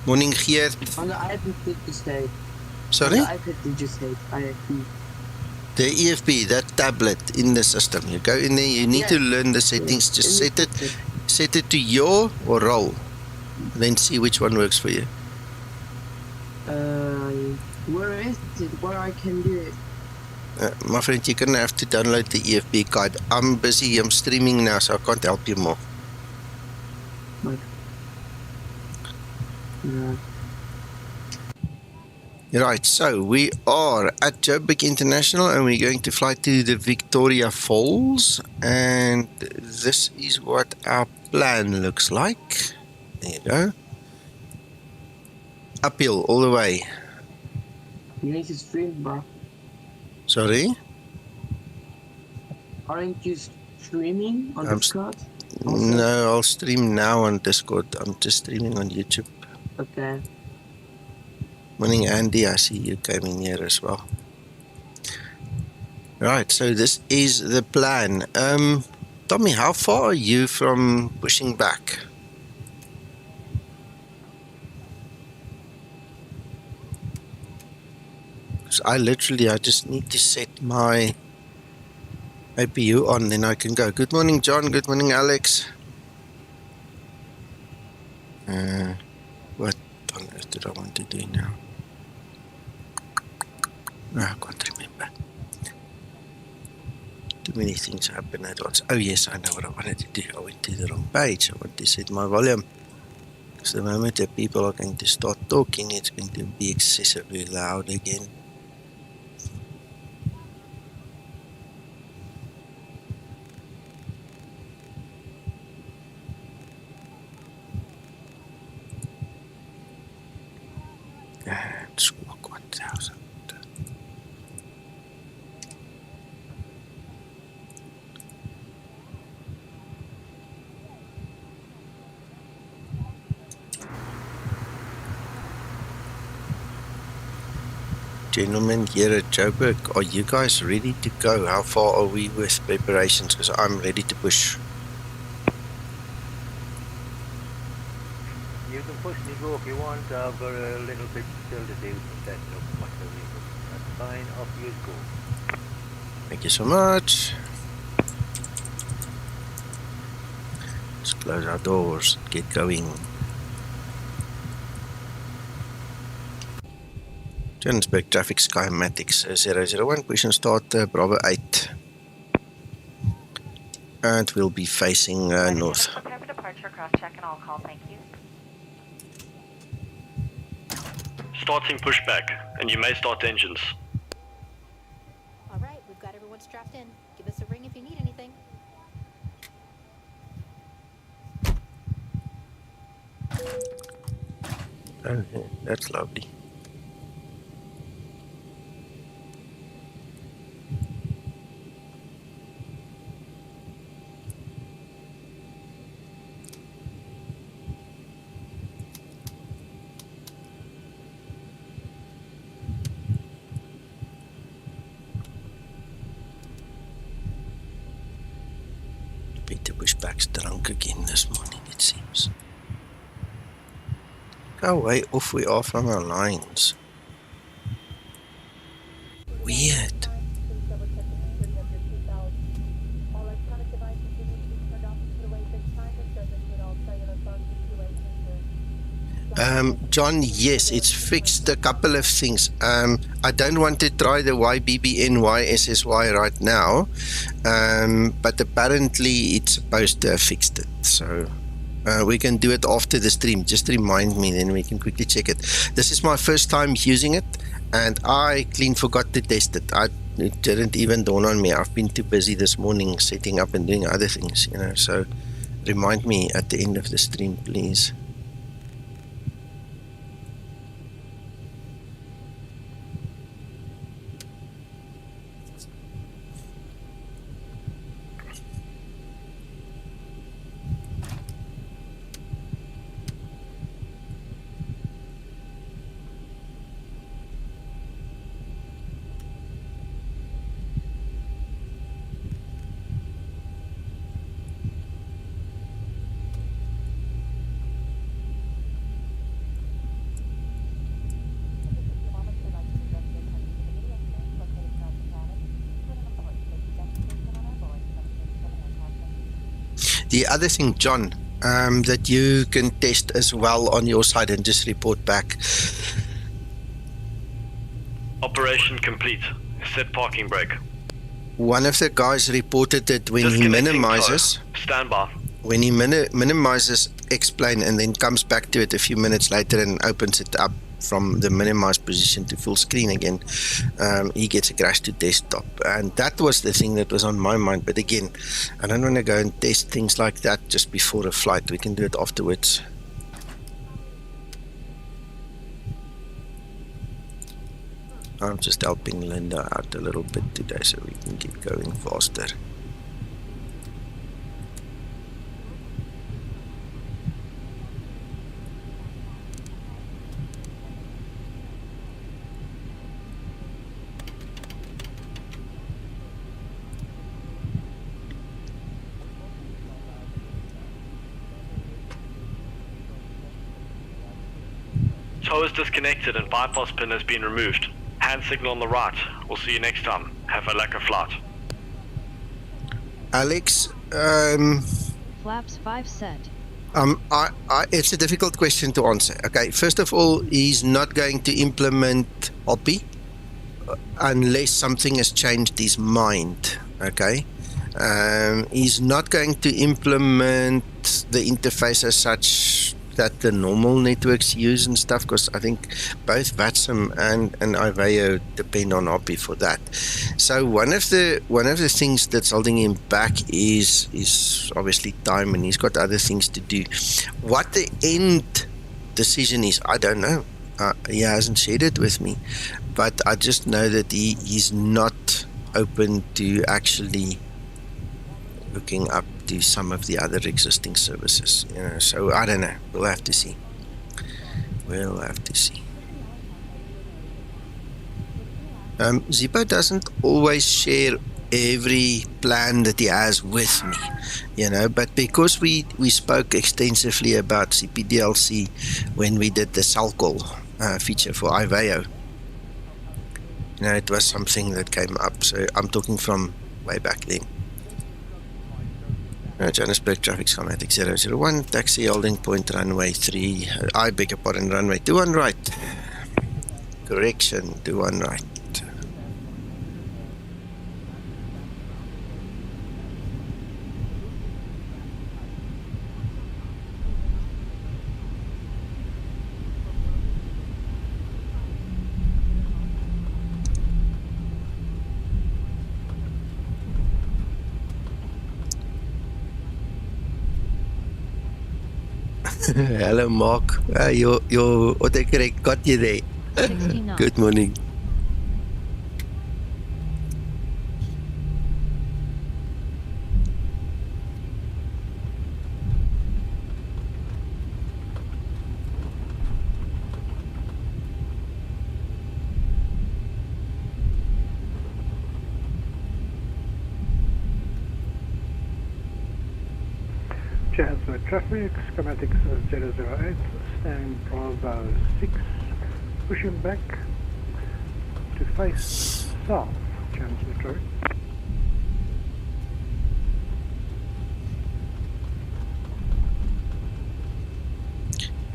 Morning, Geert. On the iPad did you say? Sorry? On the iPad did you say? IFB. The EFB, that tablet in the system. You go in there, you need to learn the settings. Just set it to yaw or roll. Then see which one works for you. Where is it? Where I can do it? My friend, you're going to have to download the EFB card. I'm busy, I'm streaming now, so I can't help you more. Right, so we are at Joburg International and we're going to fly to the Victoria Falls, and this is what our plan looks like. There you go. Uphill all the way. You need to stream, bro. Sorry? Aren't you streaming on Discord? No, I'll stream now on Discord. I'm just streaming on YouTube. Okay. Morning, Andy. I see you came in here as well. Right, so this is the plan. Tommy, how far are you from pushing back? Because I just need to set my APU on, then I can go. Good morning, John. Good morning, Alex. What on earth did I want to do now? I can't remember. Too many things happen at once. Oh yes, I know what I wanted to do. I went to the wrong page. I want to set my volume. Because the moment that people are going to start talking, it's going to be excessively loud again. And squawk 1000. Gentlemen here at Joburg, are you guys ready to go? How far are we with preparations? Because I'm ready to push. You can push me go if you want. I've got a little bit still to do. That's fine. Off you go. Thank you so much. Let's close our doors. Get going. Johannesburg traffic Skymatix 001, push and start Bravo 8. And we'll be facing north. Prepare for departure, cross check and all call, thank you. Starting pushback, and you may start engines. Alright, we've got everyone strapped in. Give us a ring if you need anything. Oh, that's lovely. Peter Pushback's drunk again this morning, it seems. how way off we are from our lines. Weird. John, yes, it's fixed a couple of things. I don't want to try the YBBN YSSY right now, but apparently it's supposed to have fixed it. So we can do it after the stream. Just remind me, then we can quickly check it. This is my first time using it, and I clean forgot to test it. It didn't even dawn on me. I've been too busy this morning setting up and doing other things, you know. So remind me at the end of the stream, please. The other thing, John, that you can test as well on your side and just report back. Operation complete. Set parking brake. One of the guys reported that when he Disconnecting minimizes, tow. Stand by. when he minimizes X-plane and then comes back to it a few minutes later and opens it up from the minimized position to full screen again, he gets a crash to desktop. And that was the thing that was on my mind. But again, I don't want to go and test things like that just before a flight. We can do it afterwards. I'm just helping Linda out a little bit today so we can keep going faster. Tow is disconnected and bypass pin has been removed. Hand signal on the right. We'll see you next time. Have a lekker flight. Alex, Flaps 5 set. it's a difficult question to answer. Okay, first of all, he's not going to implement OPI unless something has changed his mind. Okay, he's not going to implement the interface as such that the normal networks use and stuff, because I think both VATSIM and IVAO depend on OPI for that. So one of the things that's holding him back is obviously time, and he's got other things to do. What the end decision is, I don't know. He hasn't shared it with me, but I just know that he's not open to actually looking up to some of the other existing services, you know. So I don't know. We'll have to see. Zibo doesn't always share every plan that he has with me, you know, but because we spoke extensively about CPDLC when we did the cell call feature for IVAO, you know, it was something that came up. So I'm talking from way back then. Johannesburg traffic Skymatix 001, taxi holding point runway 3, I beg your pardon, runway 21 right. Correction, 21 right. Hello Mark, your autocorrect got you there. 69. Good morning. Johannesburg traffic, Skymatix 008, and Bravo 6 pushing back to face south, Johannesburg Road.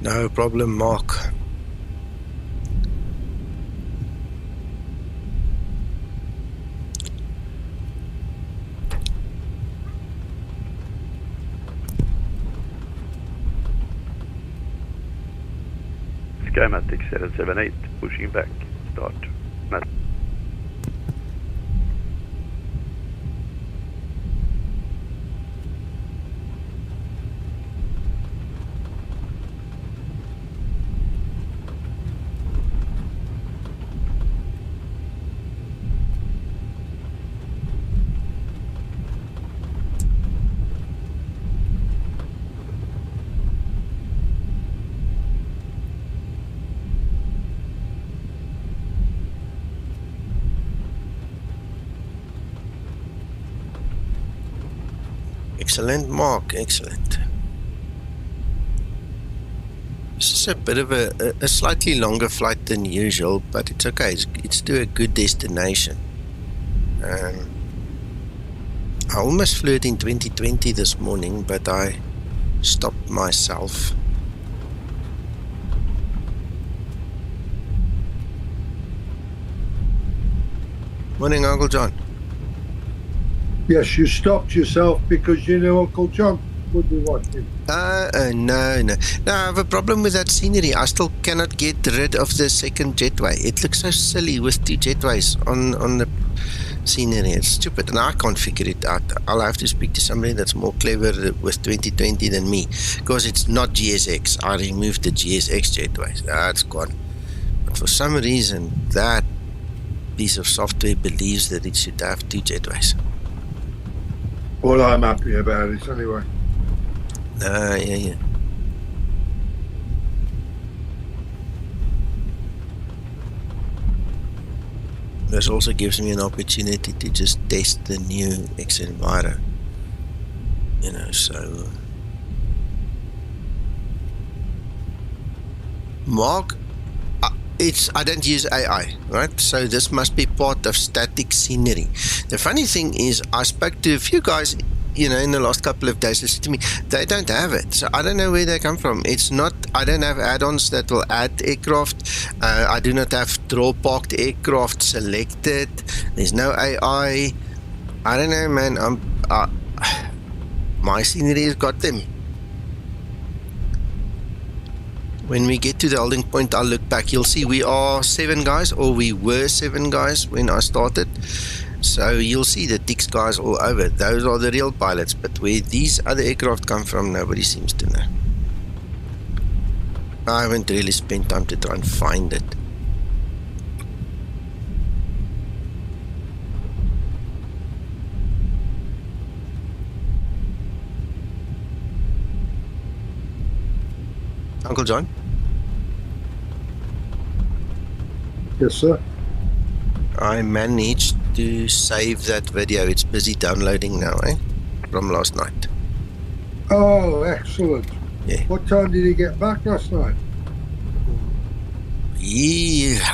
No problem, Mark. Skymatix 778, pushing back, start. Excellent, Mark. Excellent. This is a bit of a slightly longer flight than usual, but it's okay. It's to a good destination. I almost flew it in 2020 this morning, but I stopped myself. Morning, Uncle John. Yes, you stopped yourself because you knew Uncle John would be watching. No. No, I have a problem with that scenery. I still cannot get rid of the second jetway. It looks so silly with two jetways on the scenery. It's stupid, and I can't figure it out. I'll have to speak to somebody that's more clever with 2020 than me, because it's not GSX. I removed the GSX jetways. That's gone. But for some reason, that piece of software believes that it should have two jetways. Well, I'm happy about it anyway. Yeah. This also gives me an opportunity to just test the new XNVIRO. You know, so... Mark, I don't use AI, right? So this must be part of static scenery. The funny thing is, I spoke to a few guys, you know, in the last couple of days. They said to me, they don't have it. So I don't know where they come from. It's not, I don't have add-ons that will add aircraft. I do not have draw parked aircraft selected. There's no AI. I don't know, man. My scenery has got them. When we get to the holding point, I'll look back. You'll see we are 7 guys, or we were 7 guys when I started. So you'll see the ticks guys all over. Those are the real pilots. But where these other aircraft come from, nobody seems to know. I haven't really spent time to try and find it. Uncle John? Yes, sir. I managed to save that video. It's busy downloading now, from last night. Oh, excellent. Yeah. What time did he get back last night?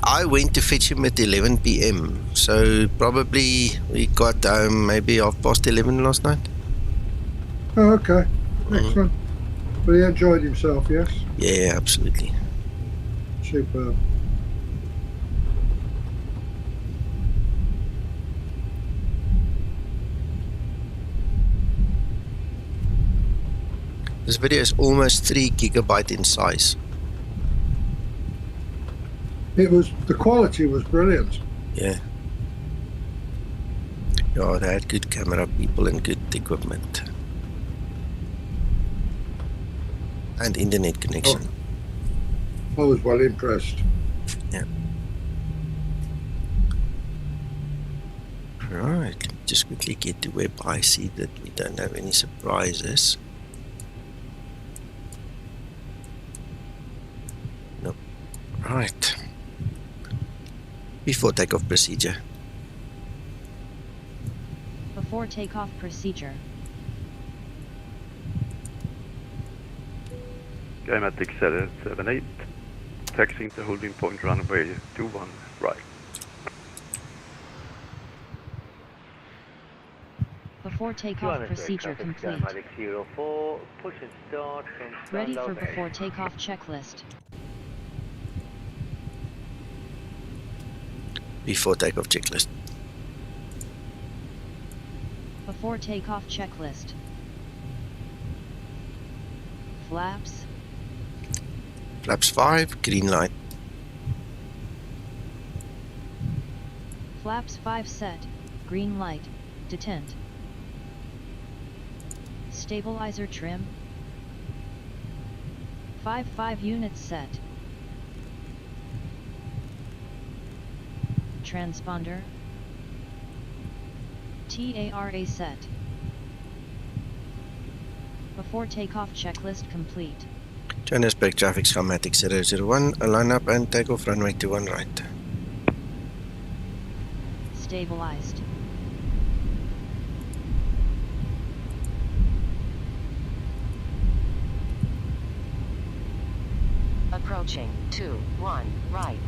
I went to fetch him at 11 p.m. So probably we got home maybe 11:30 last night. Oh, okay. Excellent. But he enjoyed himself, yes? Yeah, absolutely. Superb. This video is almost 3 GB in size. The quality was brilliant. Yeah. Yeah, they had good camera people and good equipment. And internet connection. I was well impressed. Yeah. Right, let me just quickly get to web. I see that we don't have any surprises. Nope. Right. Before takeoff procedure. Before takeoff procedure. Skymatix 78, taxiing to holding point runway 21 right. Before takeoff procedure complete. Skymatix 04, push and start from Ready for standout before takeoff checklist. Before takeoff checklist. Before takeoff checklist. Flaps. Flaps 5, green light. Flaps 5 set, green light, detent. Stabilizer trim. 5 units set. Transponder. TARA set. Before takeoff checklist complete. Johannesburg traffic Skymatix 001, line up and takeoff runway 21 right. Stabilized. Approaching 21 right.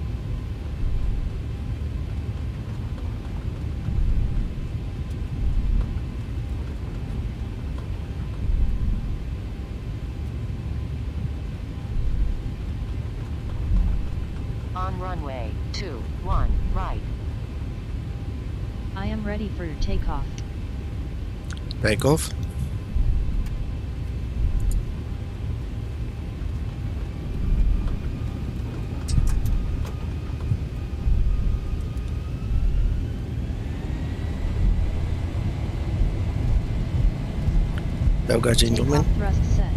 On runway 21 right. I am ready for takeoff. Takeoff. Go, gentlemen. Takeoff thrust set.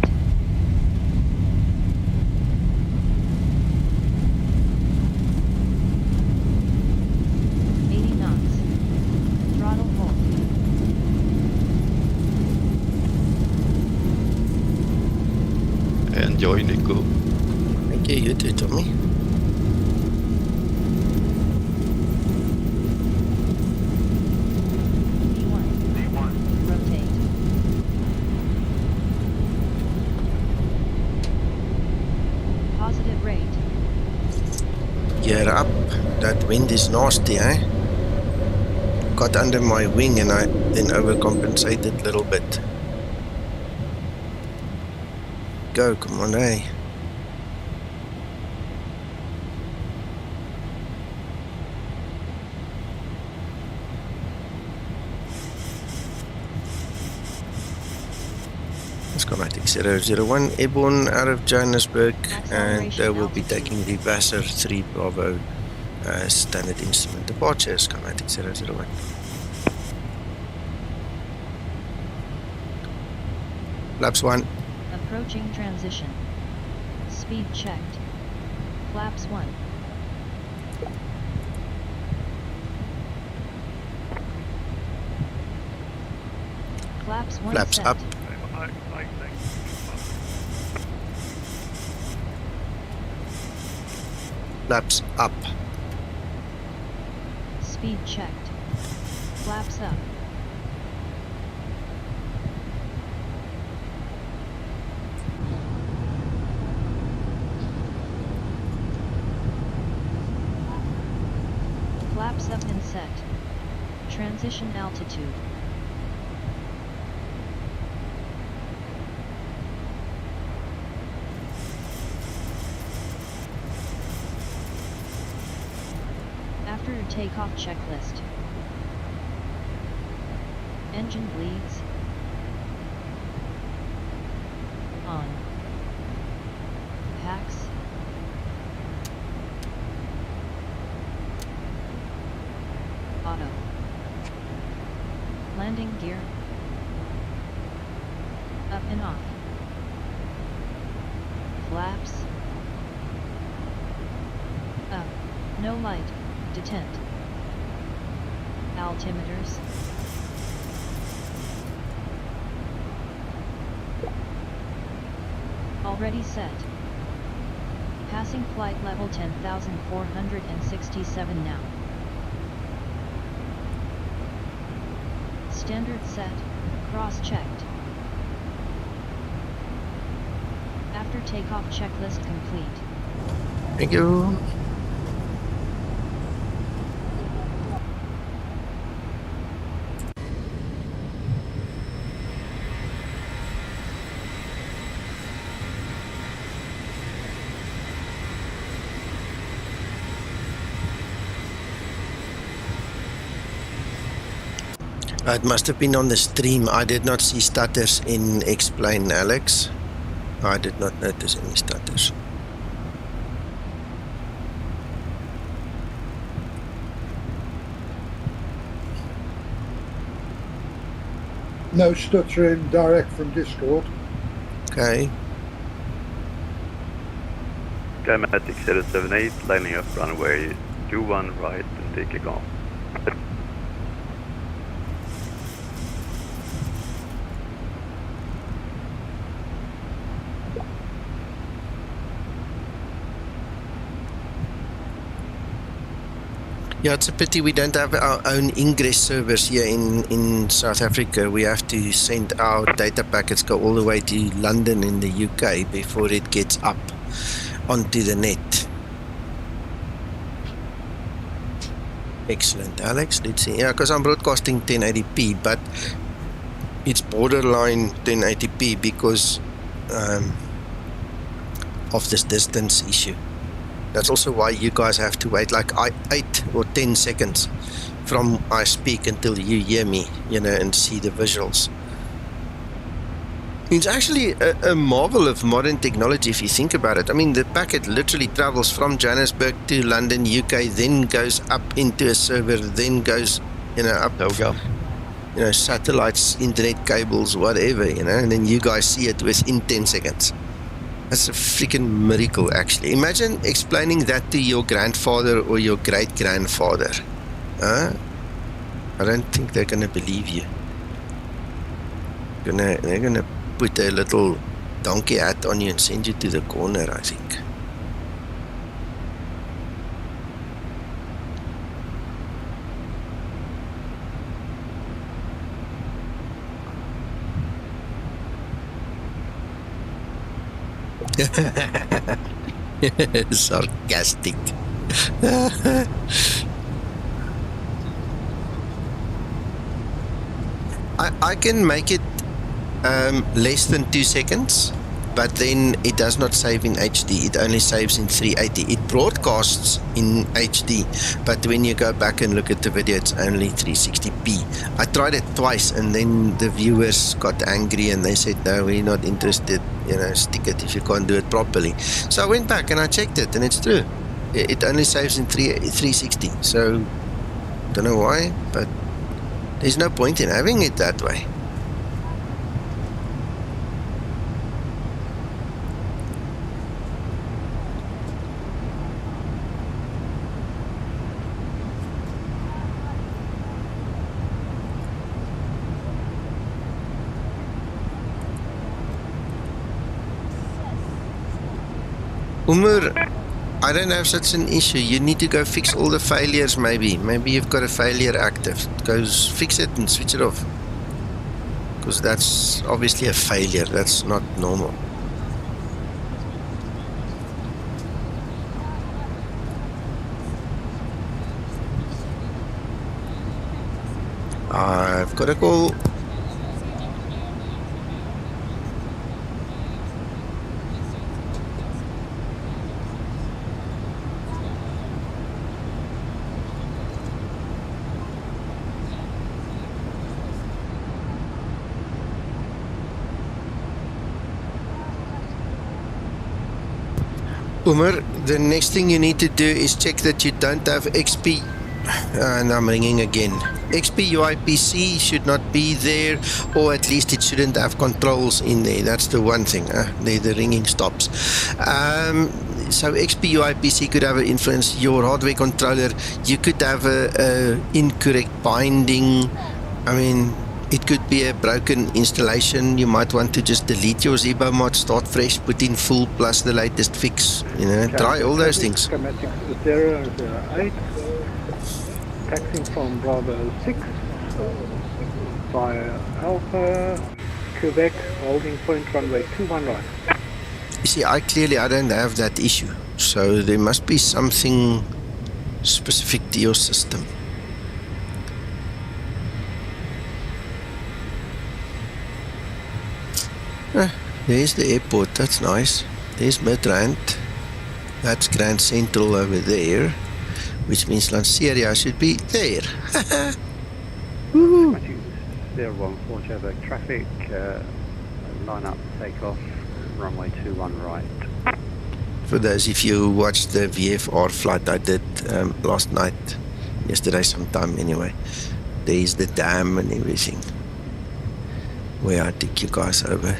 Enjoy, Nico. Thank you, you too, Tommy. V1. Rotate. Positive rate. Gear up. That wind is nasty, eh? Got under my wing and I then overcompensated a little bit. Go, come on, eh? Skymatix 001, airborne out of Johannesburg, and we'll be taking the VASUR 3 Bravo standard instrument departure, Skymatix 001. Flaps 1. Approaching transition. Speed checked. Flaps 1. Flaps 1 Flaps set. up. Flaps up. Speed checked. Flaps up. Flaps up and set. Transition altitude. After takeoff checklist. Engine bleeds. On. Packs. Auto. Landing gear. Up and off. Flaps. Up. No light. Detent. Altimeters. Already set. Passing flight level 10,467 now. Standard set, cross-checked. After takeoff checklist complete. Thank you. It must have been on the stream. I did not see stutters in Explain, Alex. I did not notice any stutters. No stuttering direct from Discord. Okay. Skymatix 078, lining up runway 21 right and taking off. Yeah, it's a pity we don't have our own ingress servers here in South Africa. We have to send our data packets go all the way to London in the UK before it gets up onto the net. Excellent, Alex. Let's see. Yeah, because I'm broadcasting 1080p, but it's borderline 1080p because of this distance issue. That's also why you guys have to wait like 8 or 10 seconds from I speak until you hear me, you know, and see the visuals. It's actually a marvel of modern technology if you think about it. I mean, the packet literally travels from Johannesburg to London, UK, then goes up into a server, then goes, you know, up, you know, satellites, internet cables, whatever, you know, and then you guys see it within 10 seconds. That's a freaking miracle, actually. Imagine explaining that to your grandfather or your great-grandfather. I don't think they're going to believe you. They're gonna put a little donkey hat on you and send you to the corner, I think. Sarcastic. I can make it less than 2 seconds, but then it does not save in HD. It only saves in 380. It broadcasts in HD, but when you go back and look at the video, it's only 360p. I tried it twice, and then the viewers got angry and they said, no, we're not interested, you know, stick it if you can't do it properly. So I went back and I checked it, and it's true. It only saves in 360. So don't know why, but there's no point in having it that way. Umar, I don't have such an issue. You need to go fix all the failures, maybe. Maybe you've got a failure active. Go fix it and switch it off. Because that's obviously a failure. That's not normal. I've got a call. Umar, the next thing you need to do is check that you don't have XP, and I'm ringing again. XP UIPC should not be there, or at least it shouldn't have controls in there. That's the one thing. The ringing stops. So XP UIPC could have an influence. Your hardware controller, you could have a incorrect binding. I mean, it could be a broken installation. You might want to just delete your Zibo mod, start fresh, put in full plus the latest fix. You know, try all those things. Skymatix 008, taxiing from Bravo 6 via Alpha, Quebec, holding point runway 21 right. You see, I don't have that issue. So there must be something specific to your system. There's the airport, that's nice. There's Midrand. That's Grand Central over there, which means Lanseria should be there. Woohoo! Sierra 1-4 Joburg traffic, line up, takeoff, runway 21 right. For those of you who watched the VFR flight I did last night, yesterday sometime anyway, there's the dam and everything, where I took you guys over.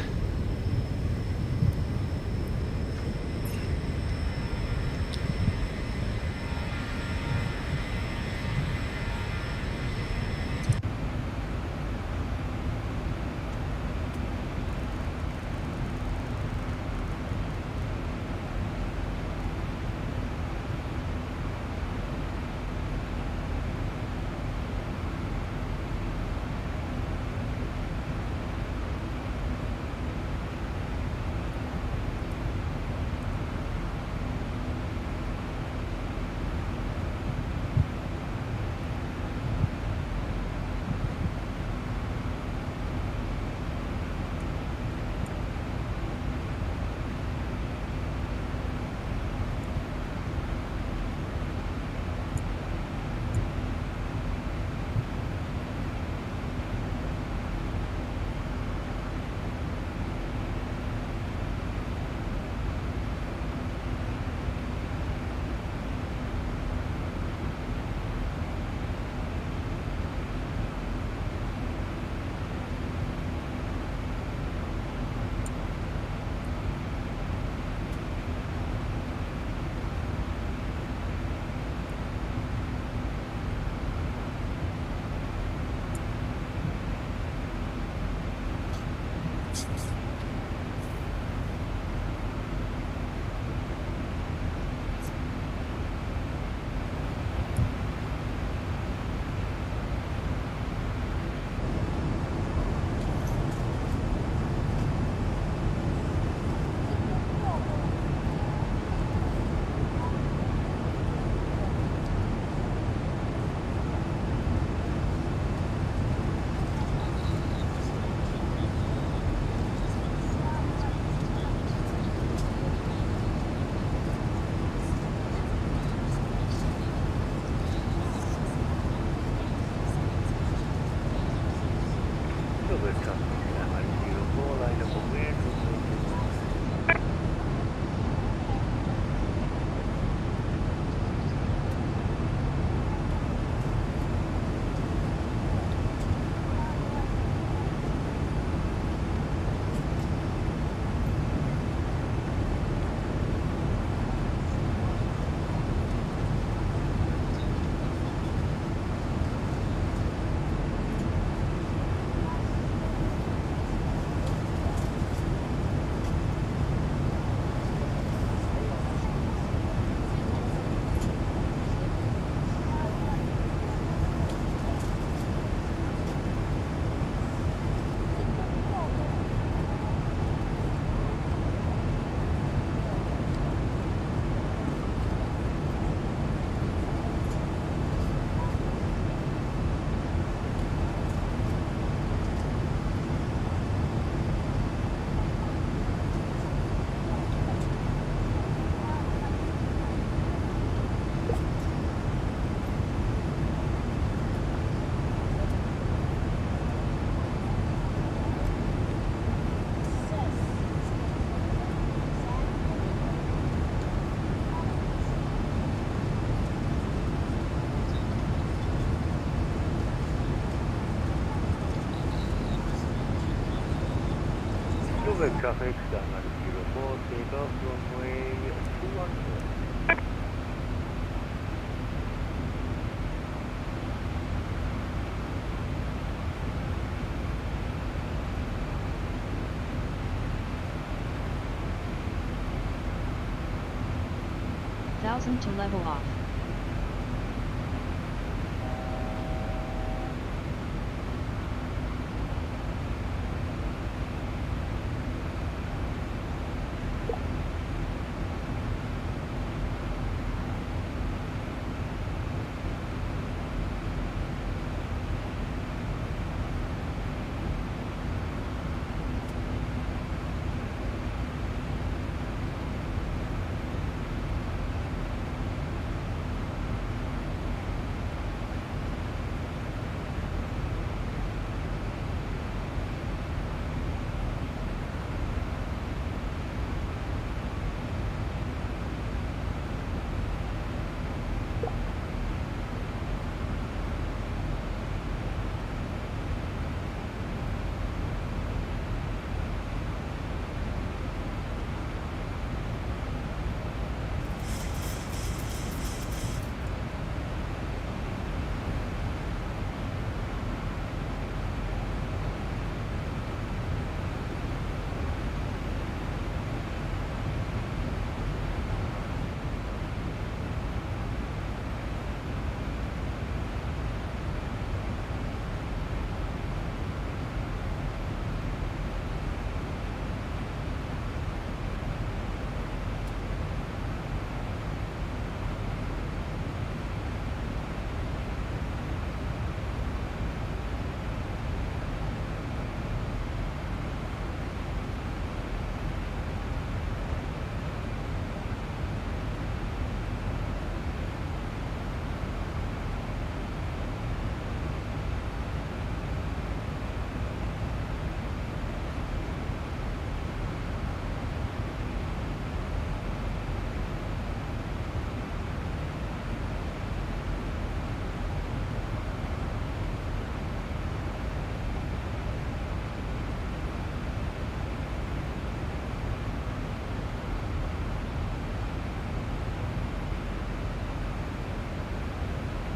Joburg traffic, Skymatix VA takeoff, runway 21. To level off.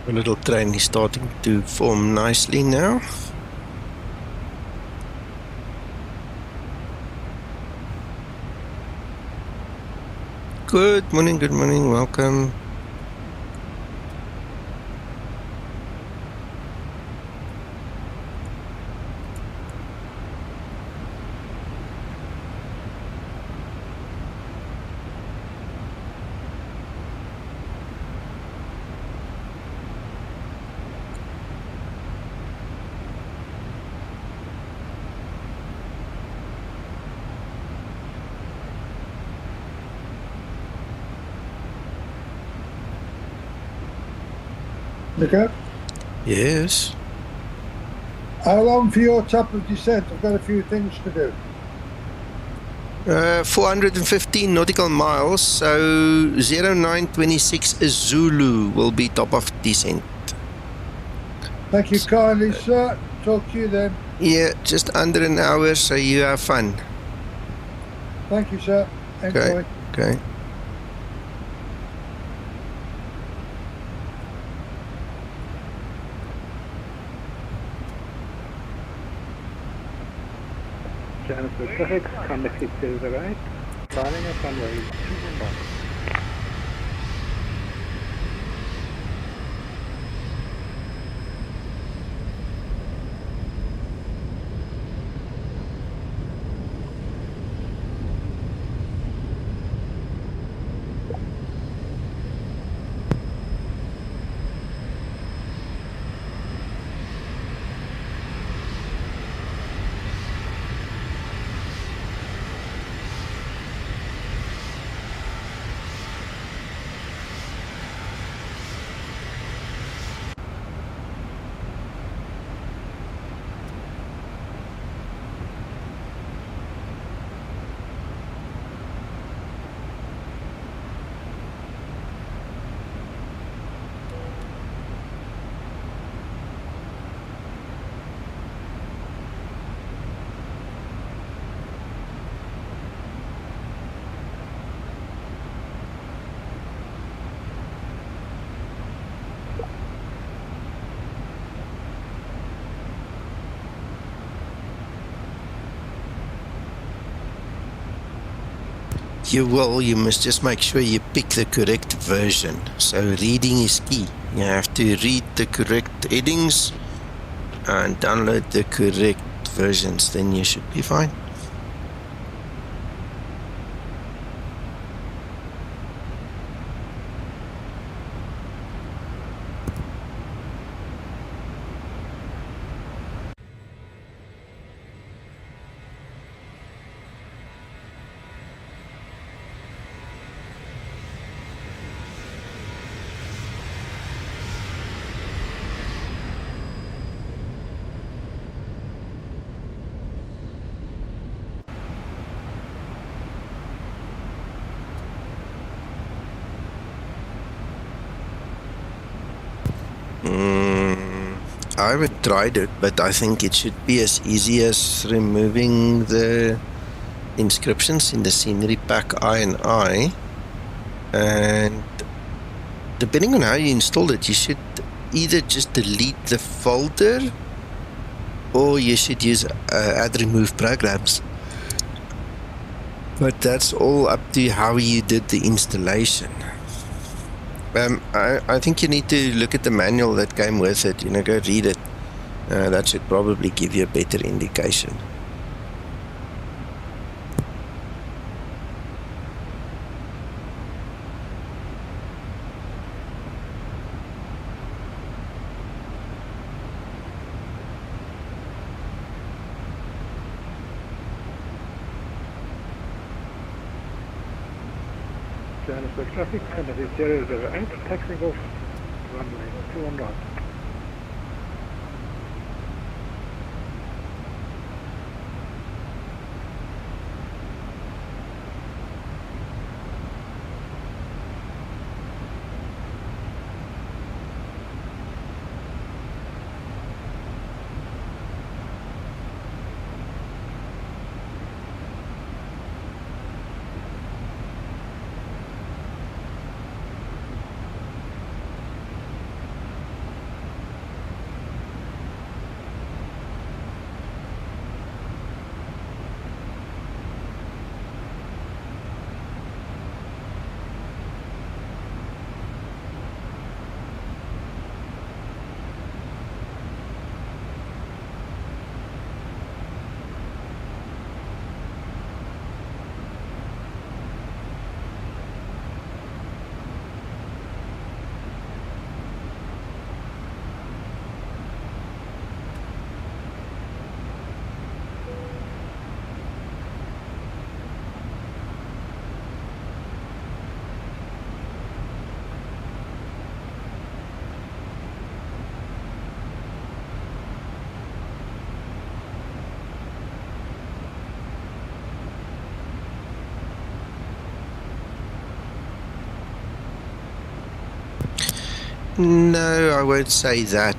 The little train is starting to form nicely now. Good morning, welcome. Okay. Yes. How long for your top of descent? I've got a few things to do. 415 nautical miles, so 0926 Zulu will be top of descent. Thank you kindly, sir. Talk to you then. Yeah, just under an hour, so you have fun. Thank you, sir. Enjoy. Okay. Johannesburg traffic, contact 600 right, planning at runway 211. You must just make sure you pick the correct version. So reading is key. You have to read the correct headings and download the correct versions, then you should be fine. I haven't tried it, but I think it should be as easy as removing the inscriptions in the scenery pack I and I. And depending on how you install it, you should either just delete the folder or you should use add remove programs. But that's all up to how you did the installation. I think you need to look at the manual that came with it, go read it. That should probably give you a better indication. Johannesburg traffic, contact 008, taxiing off runway 21 right. No, I won't say that.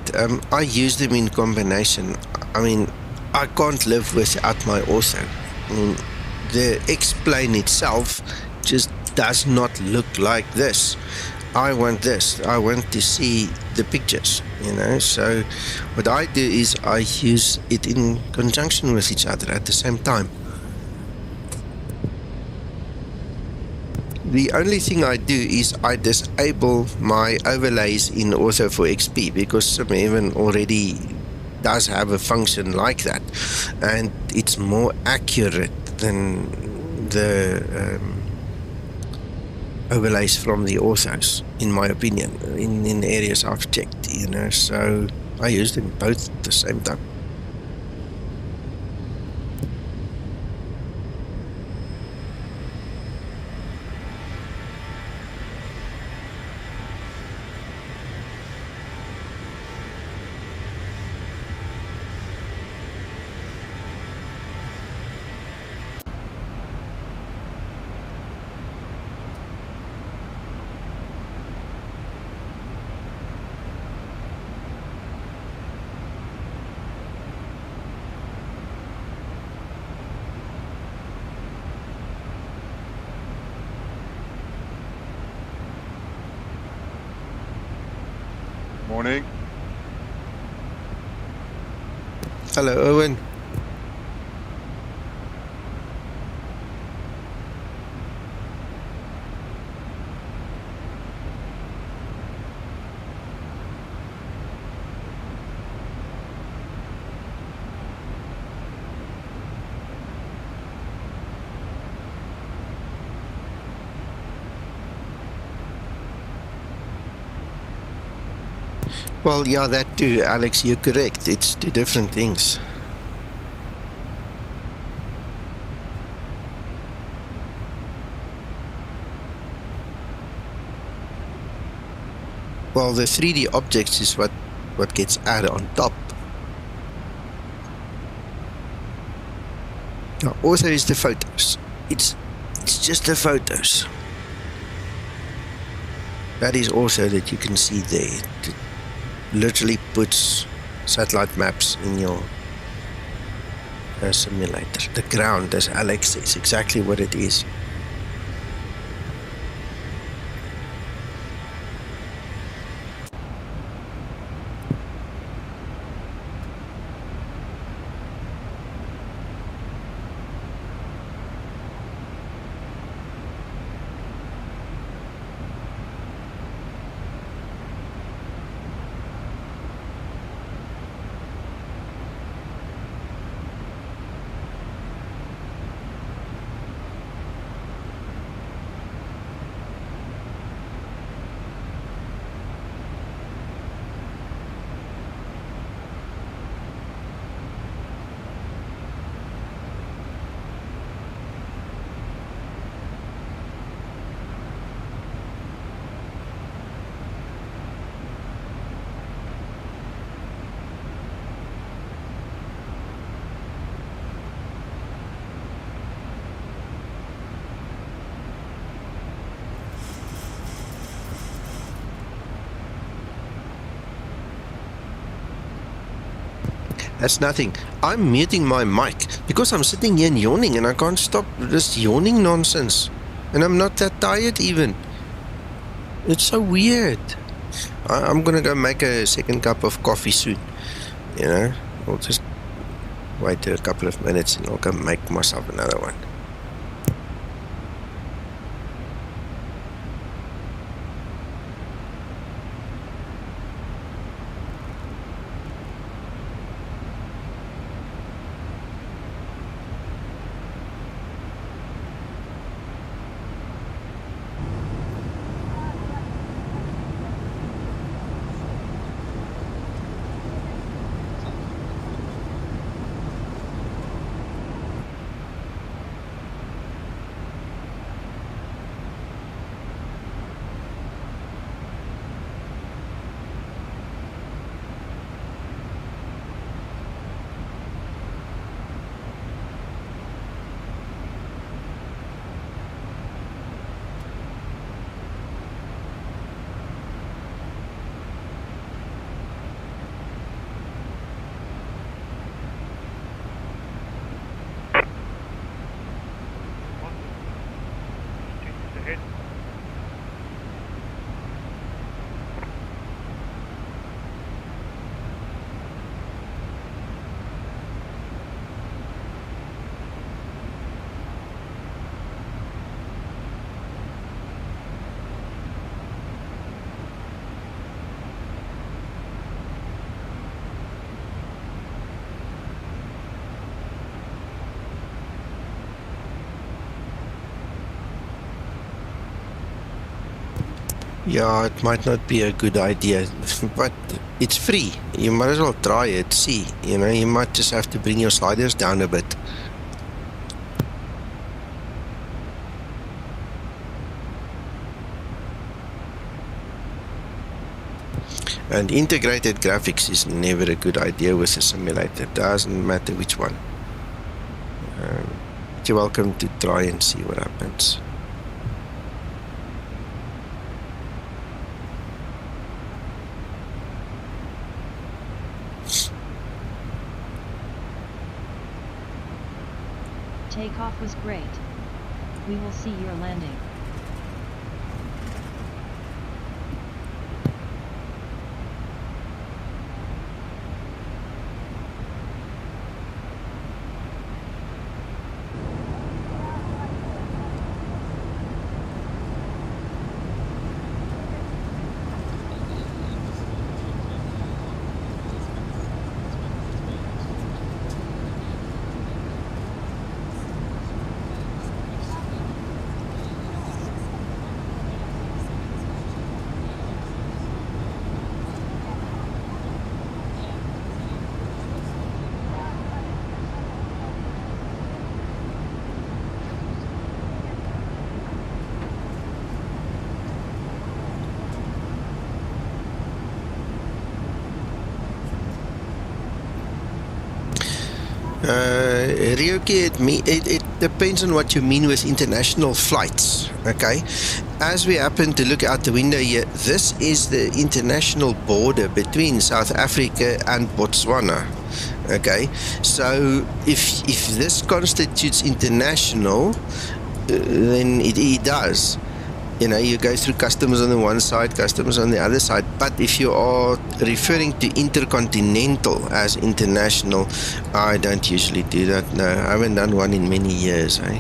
I use them in combination. I mean, I can't live without my ortho. I mean, the X-plane itself just does not look like this. I want this. I want to see the pictures, you know. So what I do is I use it in conjunction with each other at the same time. The only thing I do is I disable my overlays in Ortho for XP because SimHeaven already does have a function like that, and it's more accurate than the overlays from the orthos, in my opinion, in areas I've checked, you know. So I use them both at the same time. Morning. Hello, Owen. Well, yeah, that too, Alex, you're correct. It's two different things. Well, the 3D objects is what gets added on top. Now, also is the photos. It's just the photos. That is also that you can see there. It literally puts satellite maps in your simulator. The ground, as Alex says, exactly what it is. That's nothing. I'm muting my mic because I'm sitting here and yawning and I can't stop this yawning nonsense. And I'm not that tired even. It's so weird. I'm gonna go make a second cup of coffee soon. You know, I'll just wait a couple of minutes and I'll go make myself another one. Yeah, it might not be a good idea, but it's free. You might as well try it, see. You know, you might just have to bring your sliders down a bit. And integrated graphics is never a good idea with a simulator. It doesn't matter which one. You're welcome to try and see what happens. Takeoff was great. We will see your landing. Ryoki, it depends on what you mean with international flights, okay? As we happen to look out the window here, this is the international border between South Africa and Botswana, okay? So if this constitutes international, then it does. You know, you go through customs on the one side, customs on the other side. But if you are referring to intercontinental as international, I don't usually do that. No, I haven't done one in many years, eh?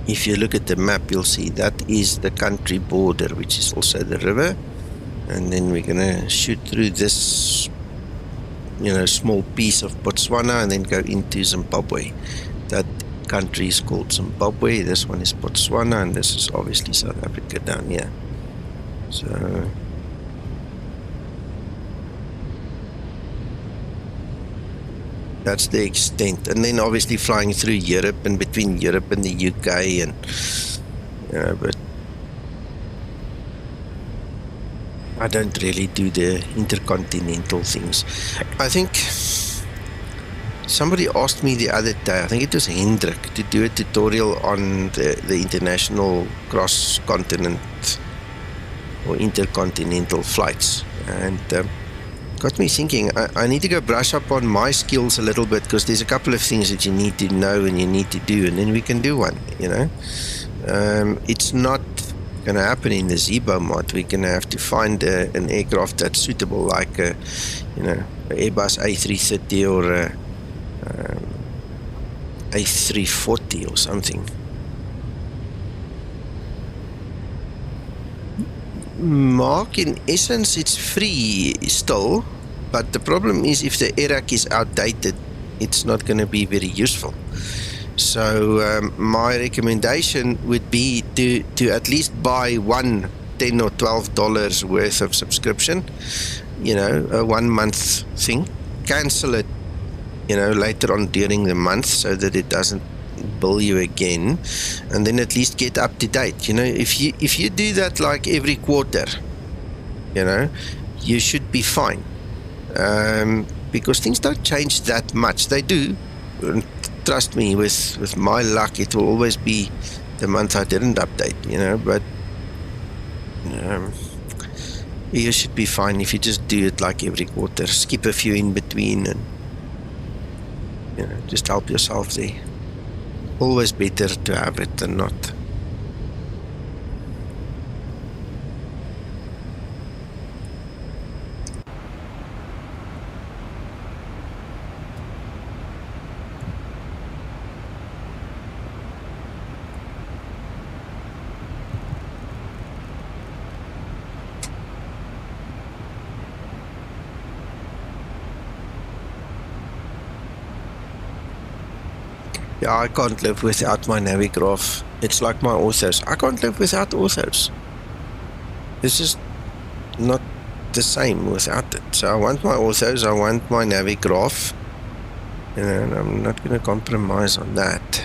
If you look at the map, you'll see that is the country border, which is also the river. And then we're gonna shoot through this, you know, small piece of Botswana and then go into Zimbabwe. That country is called Zimbabwe. This one is Botswana, and this is obviously South Africa down here. So that's the extent. And then obviously flying through Europe and between Europe and the UK, and but I don't really do the intercontinental things. I think somebody asked me the other day, I think it was Hendrik, to do a tutorial on the international cross-continent or intercontinental flights, and got me thinking, I need to go brush up on my skills a little bit, because there's a couple of things that you need to know and you need to do, and then we can do one, you know. It's not going to happen in the Zibo mod. We're going to have to find an aircraft that's suitable, like a, you know, Airbus A330 or a A340 or something. Mark, in essence, it's free still, but the problem is if the ATUKU is outdated, it's not going to be very useful. So my recommendation would be to at least buy one $10 or $12 worth of subscription, you know, a 1 month thing. Cancel it, you know, later on during the month, so that it doesn't bill you again, and then at least get up to date. You know, if you do that like every quarter, you know, you should be fine, because things don't change that much. They do, trust me. With my luck, it will always be the month I didn't update, you know, but You should be fine if you just do it like every quarter. Skip a few in between and, you know, just help yourself there. Always better to have it than not. Yeah, I can't live without my Navigraph. It's like my orthos. I can't live without orthos. It's just not the same without it. So I want my orthos, I want my Navigraph, you know, and I'm not going to compromise on that.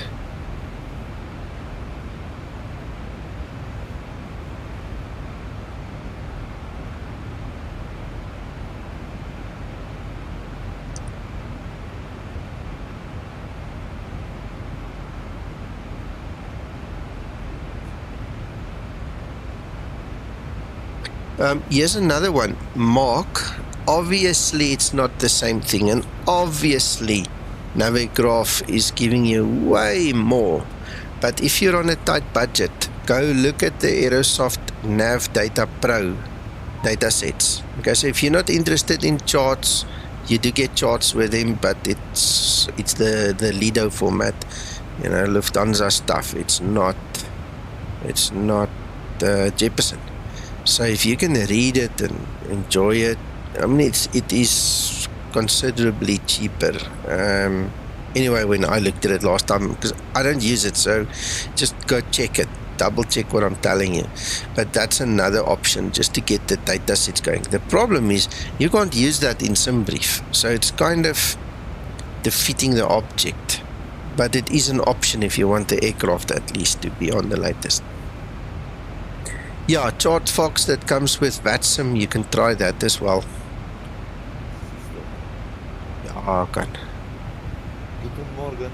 Here's another one. Mark, obviously it's not the same thing, and obviously Navigraph is giving you way more. But if you're on a tight budget, go look at the Aerosoft Nav Data Pro datasets. Okay, so if you're not interested in charts, you do get charts with them, but it's the Lido format, you know, Lufthansa stuff. It's not Jefferson. So if you can read it and enjoy it, I mean, it is considerably cheaper. Anyway, when I looked at it last time, because I don't use it, so just go check it, double check what I'm telling you. But that's another option, just to get the data sets going. The problem is you can't use that in SimBrief, so it's kind of defeating the object. But it is an option if you want the aircraft at least to be on the latest. Yeah, ChartFox that comes with VATSIM, you can try that as well. Ja, kan. Goedemorgen.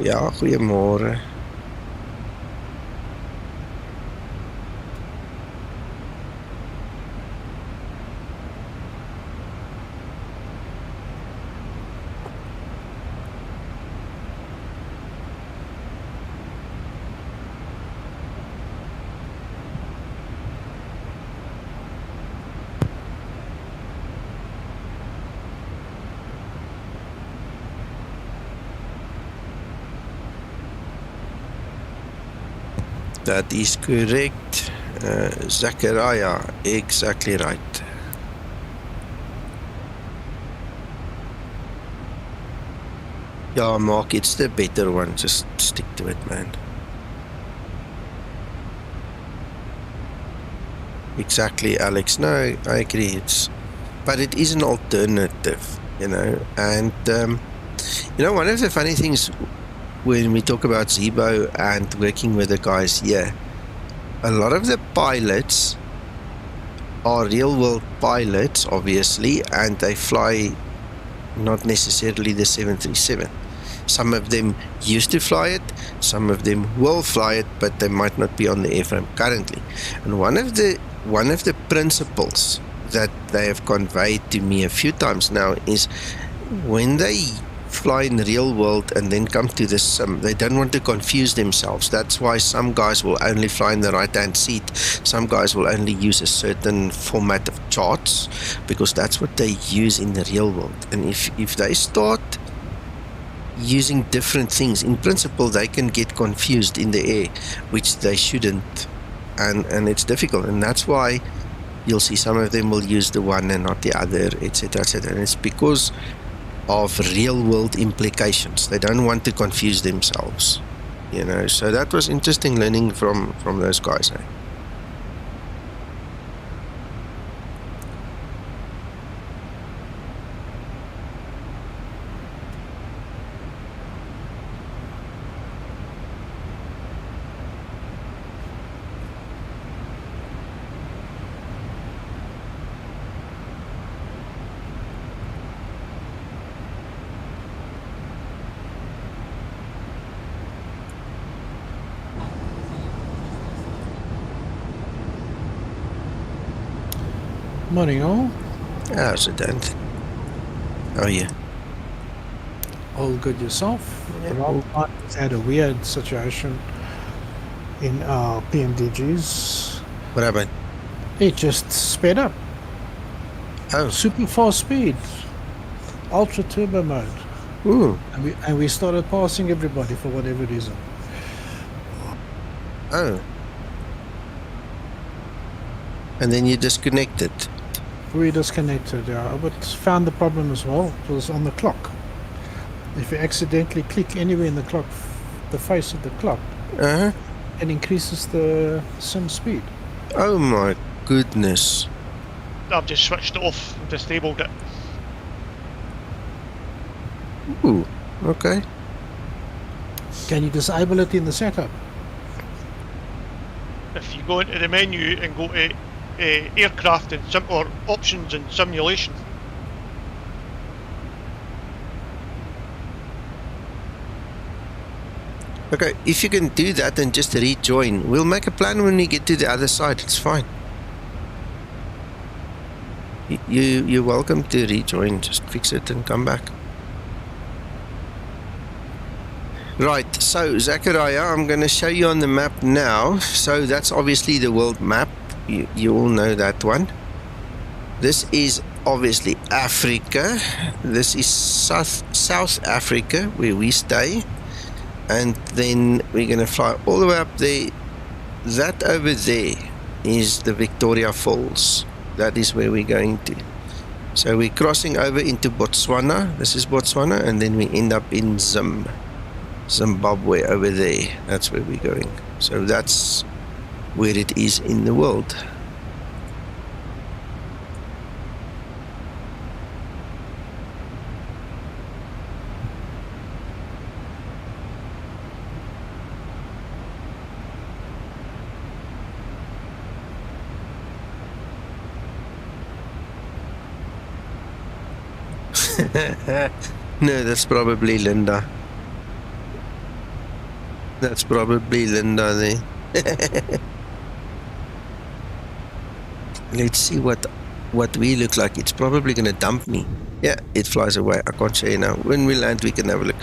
Ja, goeiemôre. That is correct. Zachariah, exactly right. Yeah, Mark, it's the better one. Just stick to it, man. Exactly, Alex. No, I agree. But it is an alternative, you know. And, you know, one of the funny things when we talk about Zibo and working with the guys here, a lot of the pilots are real-world pilots, obviously, and they fly not necessarily the 737. Some of them used to fly it, some of them will fly it, but they might not be on the airframe currently. And one of the principles that they have conveyed to me a few times now is when they fly in the real world and then come to the sim, they don't want to confuse themselves. That's why some guys will only fly in the right hand seat, some guys will only use a certain format of charts, because that's what they use in the real world. And if they start using different things, in principle they can get confused in the air, which they shouldn't, and it's difficult. And that's why you'll see some of them will use the one and not the other, etc., etc. And it's because of real world implications. They don't want to confuse themselves, you know. So that was interesting learning from those guys, eh? Morning all. How's it, Anthony? How are you? All good yourself? Yeah, Rob had a weird situation in our PMDGs. What happened? It just sped up. Oh. Super fast speed. Ultra turbo mode. Ooh. And we started passing everybody for whatever reason. Oh. And then you disconnected. We disconnected, yeah, but found the problem as well. It was on the clock. If you accidentally click anywhere in the clock, the face of the clock, it increases the sim speed. Oh my goodness. I've just switched it off and disabled it. Ooh, okay. Can you disable it in the setup? If you go into the menu and go to aircraft and or options and simulation. Okay, if you can do that and just rejoin, we'll make a plan when we get to the other side. It's fine. You're welcome to rejoin. Just fix it and come back. Right, so Zachariah, I'm going to show you on the map now. So that's obviously the world map. You all know that one. This is obviously Africa. This is South Africa, where we stay. And then we're going to fly all the way up there. That over there is the Victoria Falls. That is where we're going to. So we're crossing over into Botswana. This is Botswana. And then we end up in Zimbabwe over there. That's where we're going. So that's where it is in the world. No, that's probably Linda. That's probably Linda there. Let's see what we look like. It's probably going to dump me. Yeah, it flies away. I can't show you now. When we land, we can have a look.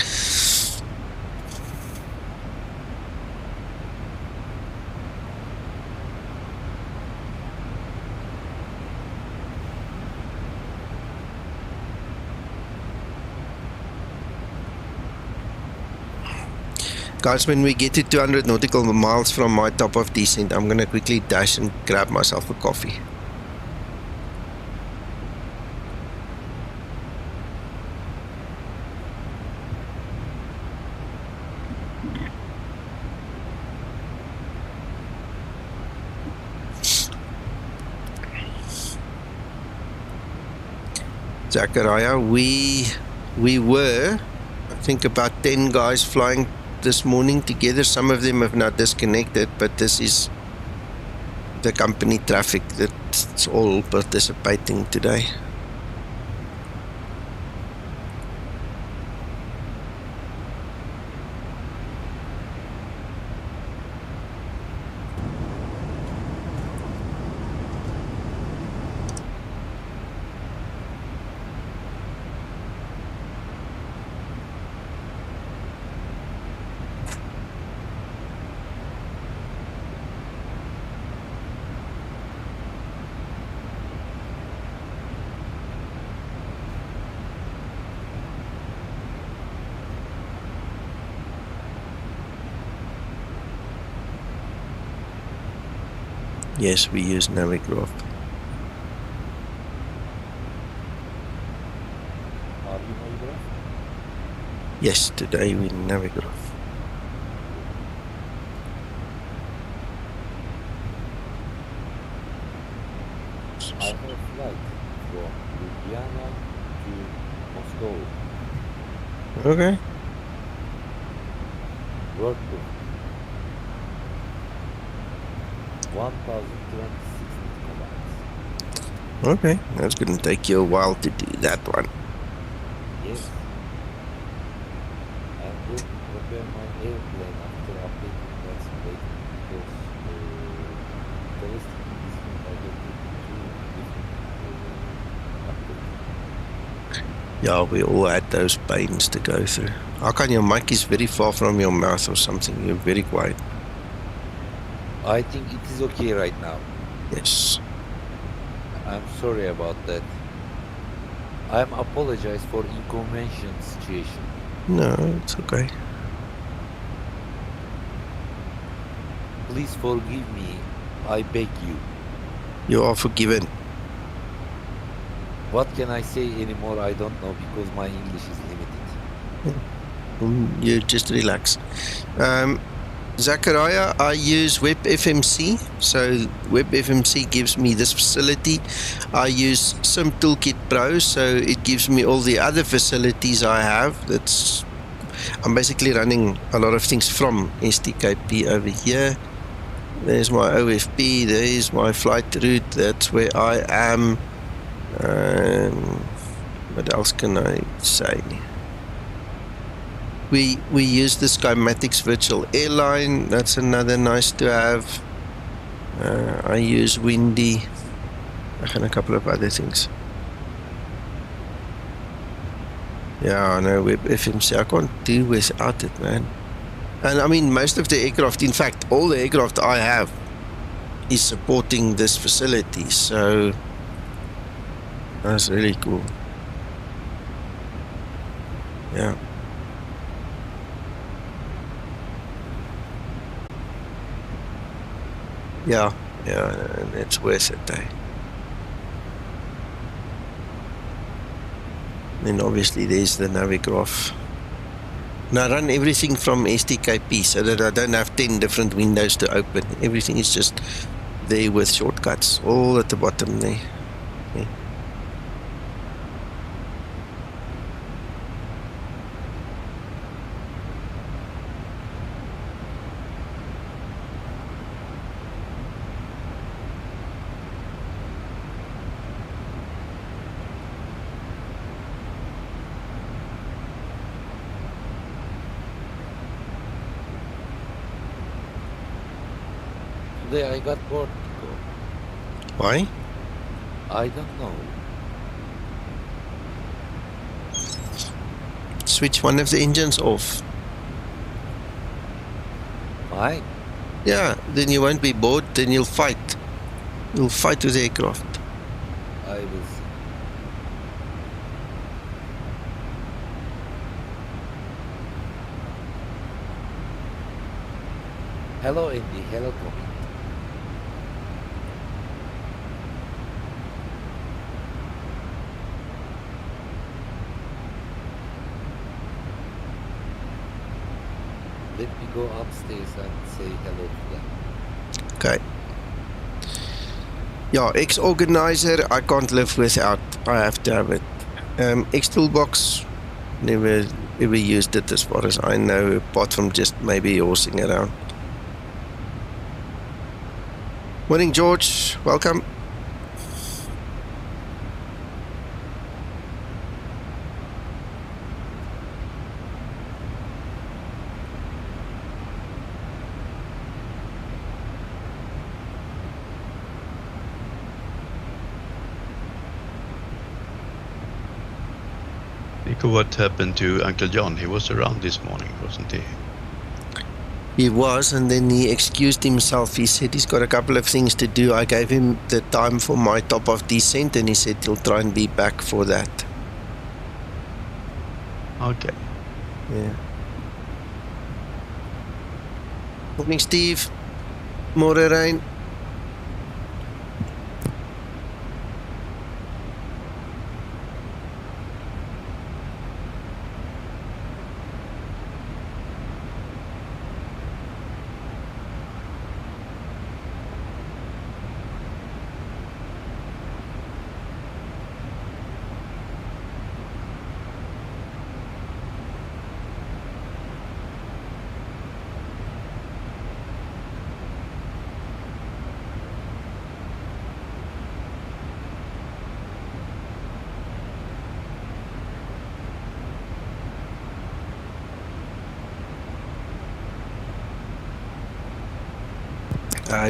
Guys, when we get to 200 nautical miles from my top of descent, I'm going to quickly dash and grab myself a coffee. Zachariah, we were, I think, about 10 guys flying this morning together. Some of them have now disconnected, but this is the company traffic that's all participating today. Yes, we use Navigraph. Are you Navigraph? Yes, today we Navigraph. I have a flight from Ljubljana to Moscow. Okay. Work book. 1,260 kilometers. Okay, that's going to take you a while to do that one. Yes. I'm going to prepare my airplane after updating that data because the rest of this one I get into two different Yeah, we all had those pains to go through. How can your mic is very far from your mouth or something? You're very quiet. I think it is okay right now. Yes. I'm sorry about that. I'm apologize for inconvenient situation. No, it's okay. Please forgive me. I beg you. You are forgiven. What can I say anymore? I don't know because my English is limited. You just relax. Zachariah, I use WebFMC. So WebFMC gives me this facility. I use SimToolkit Pro, so it gives me all the other facilities I have. I'm basically running a lot of things from STKP over here. There's my OFP, there's my flight route, that's where I am. What else can I say? We use the Skymatix virtual airline. That's another nice to have. I use Windy and a couple of other things. Yeah, no, WebFMC I can't do without it, man. And I mean, most of the aircraft, in fact, all the aircraft I have is supporting this facility. So that's really cool. Yeah. Yeah, and it's worth it, eh? Then obviously there's the Navigraph. And I run everything from STKP so that I don't have 10 different windows to open. Everything is just there with shortcuts, all at the bottom there. Okay. Today I got bored. Why? I don't know. Switch one of the engines off. Why? Yeah, then you won't be bored, then you'll fight. You'll fight with the aircraft. I will see. Hello Andy, hello Tommy. Let me go upstairs and say hello to them. Okay. Yeah, X-Organizer, I can't live without. I have to have it. X-Toolbox, never ever used it as far as I know, apart from just maybe horsing around. Morning, George. Welcome. Nico, what happened to Uncle John? He was around this morning, wasn't he? He was, and then he excused himself. He said he's got a couple of things to do. I gave him the time for my top of descent, and he said he'll try and be back for that. Okay. Yeah. Morning, Steve. Morning, Ryan.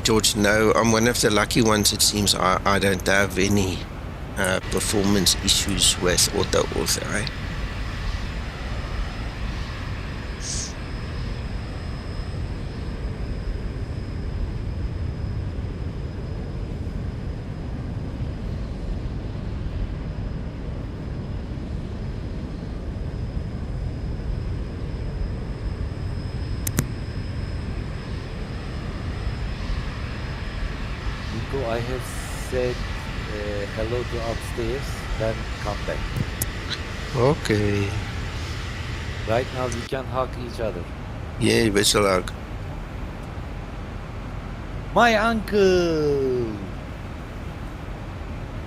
George, no, I'm one of the lucky ones, it seems. I don't have any performance issues with auto author, right? Nico, I have said hello to upstairs, then come back. Okay. Right now we can hug each other. Yeah, whistle hug. My uncle!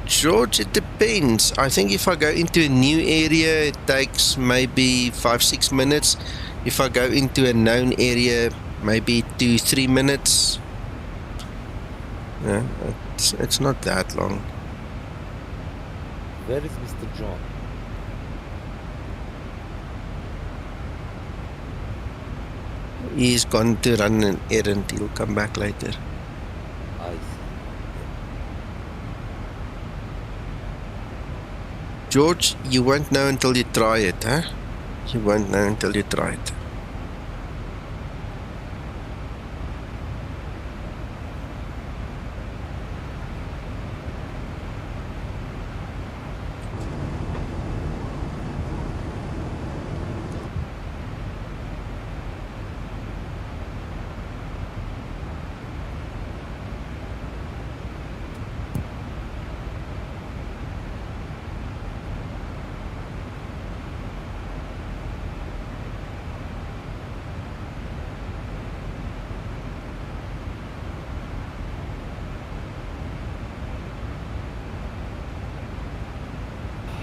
George, it depends. I think if I go into a new area, it takes maybe 5-6 minutes. If I go into a known area, maybe 2-3 minutes. Yeah, it's not that long. Where is Mr. John? He's gone to run an errand. He'll come back later. I see. George, you won't know until you try it, huh? You won't know until you try it.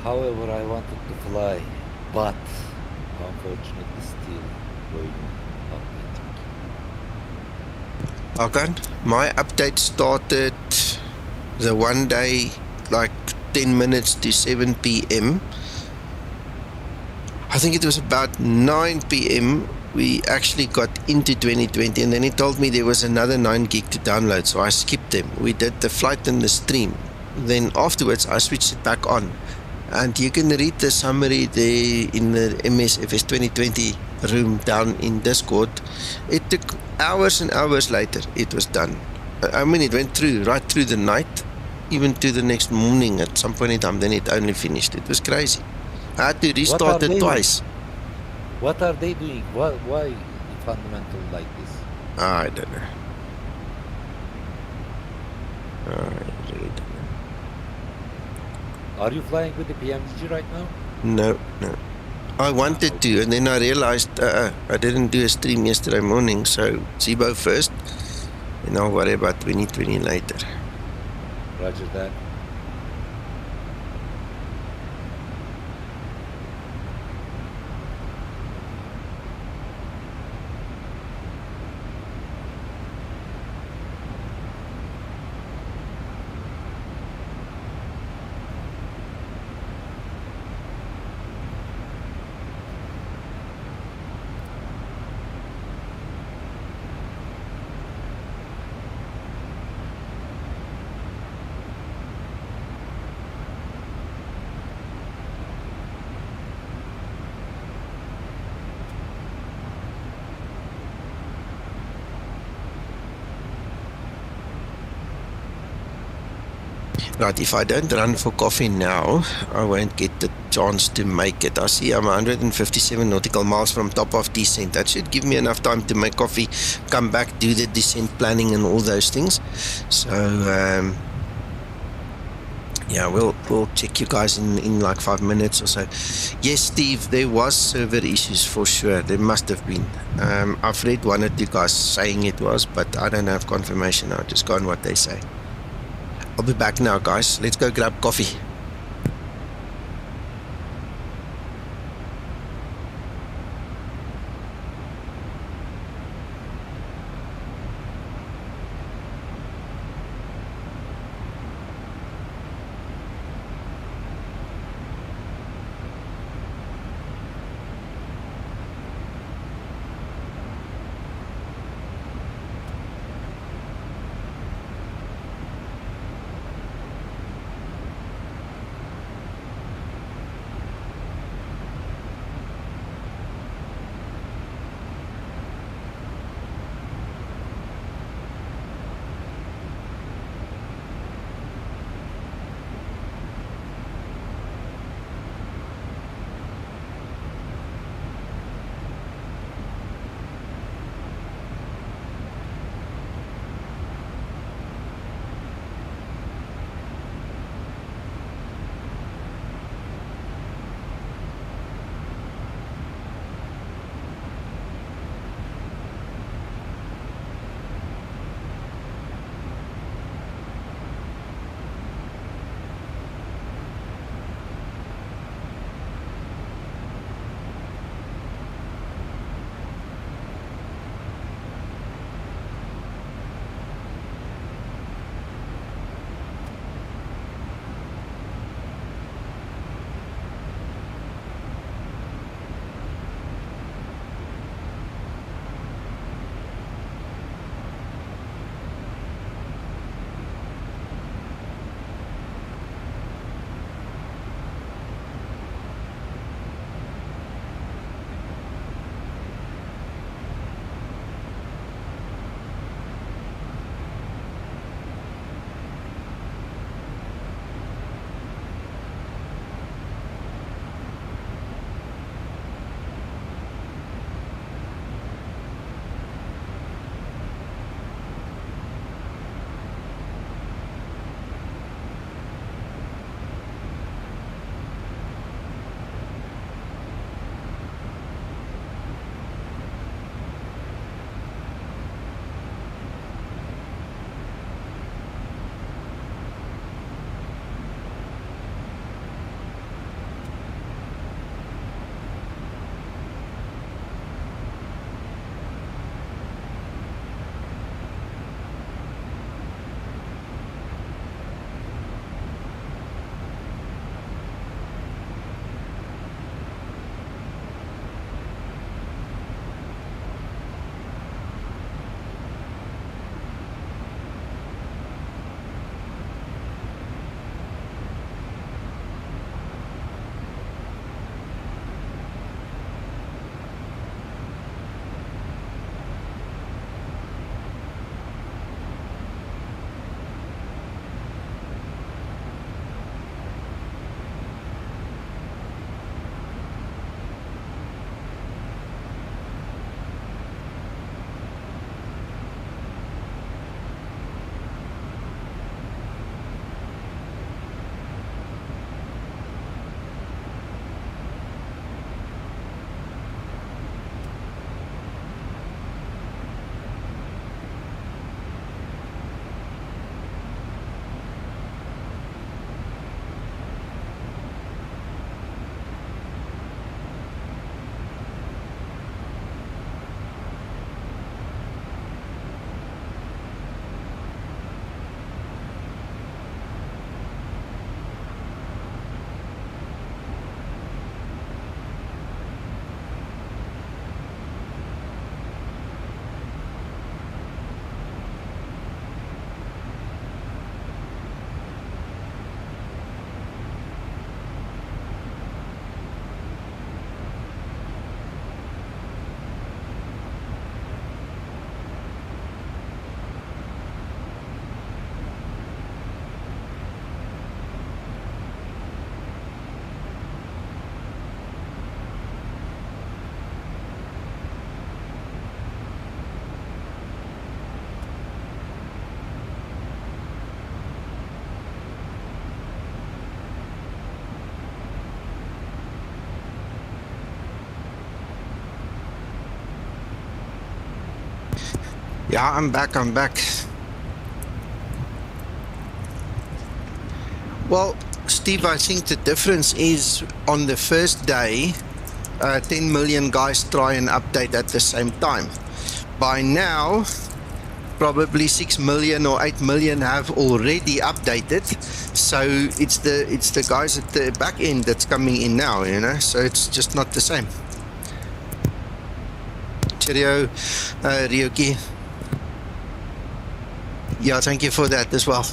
However, I wanted to fly, but unfortunately still going up. Okay, my update started the one day like 10 minutes to 7 p.m. I think it was about 9 p.m. we actually got into 2020, and then he told me there was another 9 gig to download, so I skipped them. We did the flight and the stream. Then afterwards I switched it back on, and you can read the summary there in the MSFS 2020 room down in Discord. It took hours and hours later, it was done. I mean, it went through right through the night, even to the next morning at some point in time. Then it only finished. It was crazy. I had to restart it twice. What are they doing? Why fundamental like this? I don't know. I really don't know. Are you flying with the PMG right now? No. I wanted to, and then I realized I didn't do a stream yesterday morning, so Zibo first, and I'll worry about 2020 later. Roger that. Right, if I don't run for coffee now, I won't get the chance to make it. I see I'm 157 nautical miles from top of descent. That should give me enough time to make coffee, come back, do the descent planning and all those things. So, yeah, we'll check you guys in like 5 minutes or so. Yes, Steve, there was server issues for sure. There must have been. I've read one or two guys saying it was, but I don't have confirmation. I'll just go on what they say. I'll be back now, guys. Let's go grab coffee. Yeah, I'm back. Well, Steve, I think the difference is on the first day, 10 million guys try and update at the same time. By now, probably 6 million or 8 million have already updated. So it's the guys at the back end that's coming in now, you know, so it's just not the same. Cheerio, Ryuki. Yeah, thank you for that as well.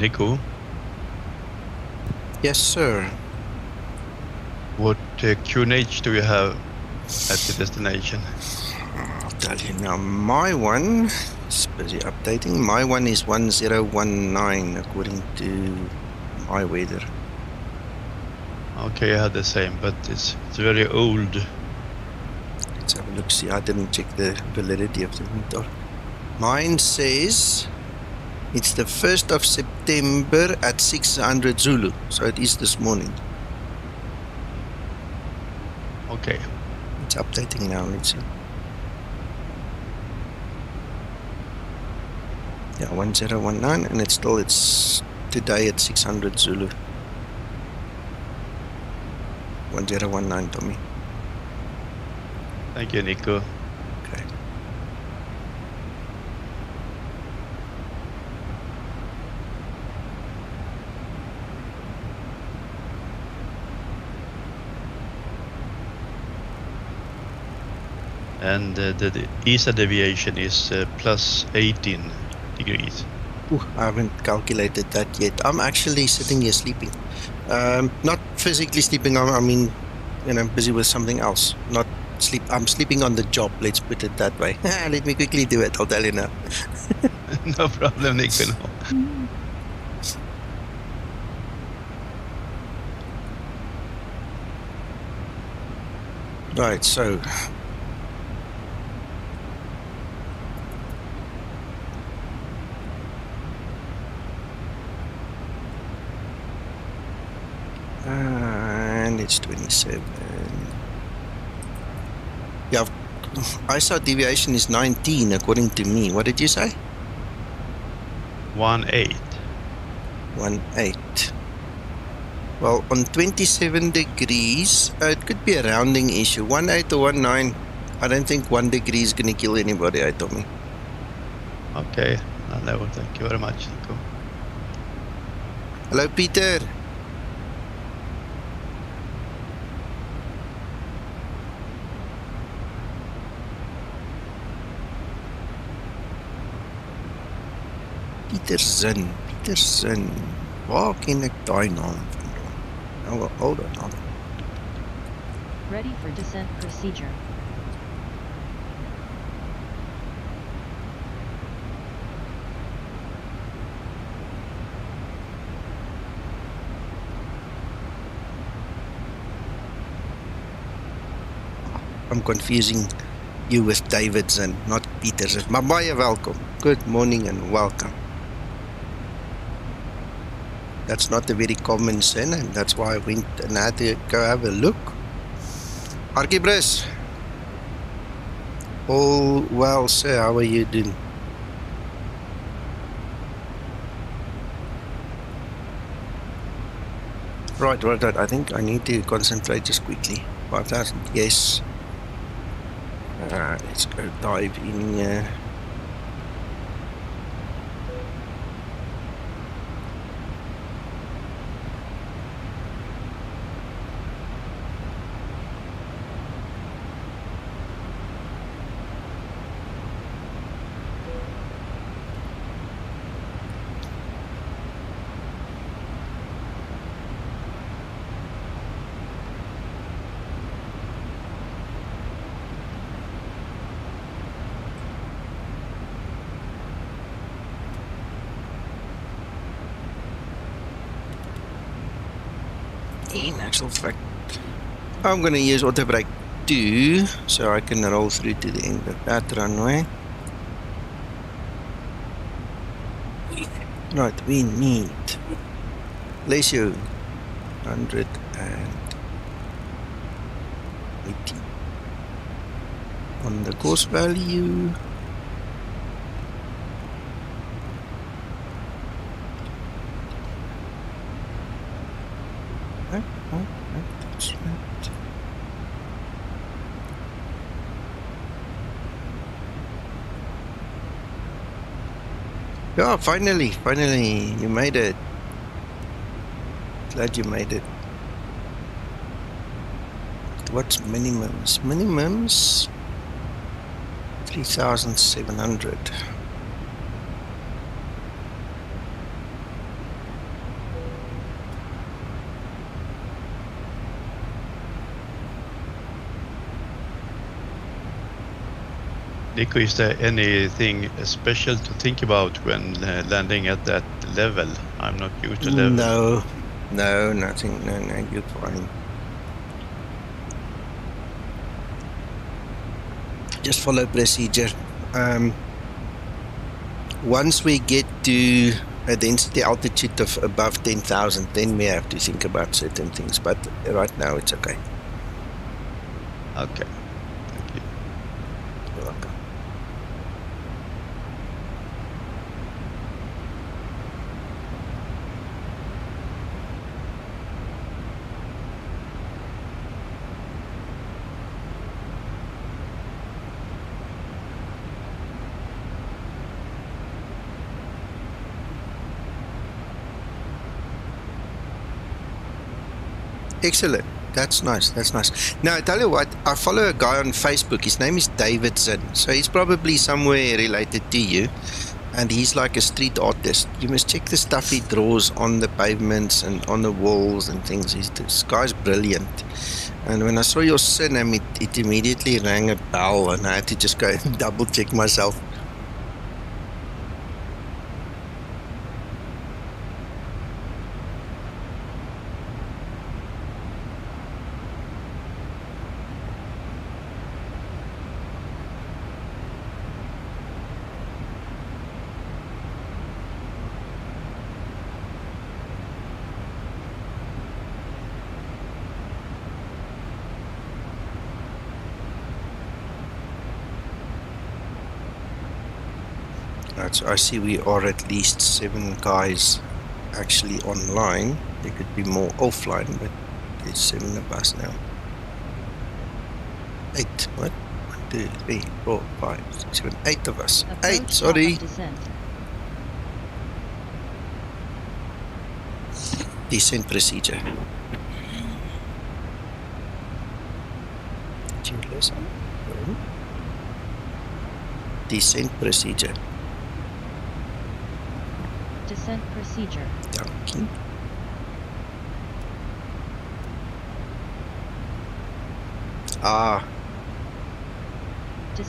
Nico, Yes, sir. what QNH do you have at the destination? I'll tell you now. My one is busy updating. My one is 1019 according to my weather. Okay, I had the same, but it's very old. Let's have a look. See, I didn't check the validity of the meter. Mine says it's the 1st of September at 600 Zulu. So it is this morning. Okay. It's updating now. Let's see. Yeah, 1019, and it's today at 600 Zulu. 1019, Tommy. Thank you, Nico. Okay. And the ESA deviation is plus 18 degrees. Ooh, I haven't calculated that yet. I'm actually sitting here sleeping. Not physically sleeping, I mean, busy with something else. Not sleep. I'm sleeping on the job, let's put it that way. Let me quickly do it, I'll tell you now. No problem, Nico. No. Right, so and it's 27. Yeah, ISO deviation is 19 according to me. What did you say? 18. 18. Well, on 27 degrees, it could be a rounding issue. 18 or 19. I don't think 1 degree is going to kill anybody, I told me. Okay, no, thank you very much, Nico. Hello, Peter. Peterson. Waar ken ek daai naam vandaan? Nou, hold on. Ready for descent procedure. I'm confusing you with Davidson, not Peterson. Maar baie welkom. Good morning and welcome. That's not a very common sin, and that's why I went and had to go have a look. Archibald, all well, sir. How are you doing? Right. I think I need to concentrate just quickly. 5,000, yes. Let's go dive in here. In actual fact, I'm going to use auto brake 2 so I can roll through to the end of that runway. Right, we need ratio 180 on the course value. That's right. Yeah, finally, you made it. Glad you made it. What's minimums? Minimums 3,700. Nico, is there anything special to think about when landing at that level? I'm not used to level. No, nothing. No, you're fine. Just follow procedure. Once we get to a density altitude of above 10,000, then we have to think about certain things. But right now, it's okay. Okay. You're welcome. Excellent. That's nice. Now, I tell you what, I follow a guy on Facebook. His name is David Zinn. So he's probably somewhere related to you. And he's like a street artist. You must check the stuff he draws on the pavements and on the walls and things. This guy's brilliant. And when I saw your surname, it immediately rang a bell. And I had to just go and double check myself. So I see we are at least 7 guys actually online. There could be more offline, but there's 7 of us now. 8, what? 1, 2, 3, 4, 5, 6, 7, 8 of us. 8, sorry. Descent procedure. Did you listen? No. Descent procedure. Descent procedure. Okay.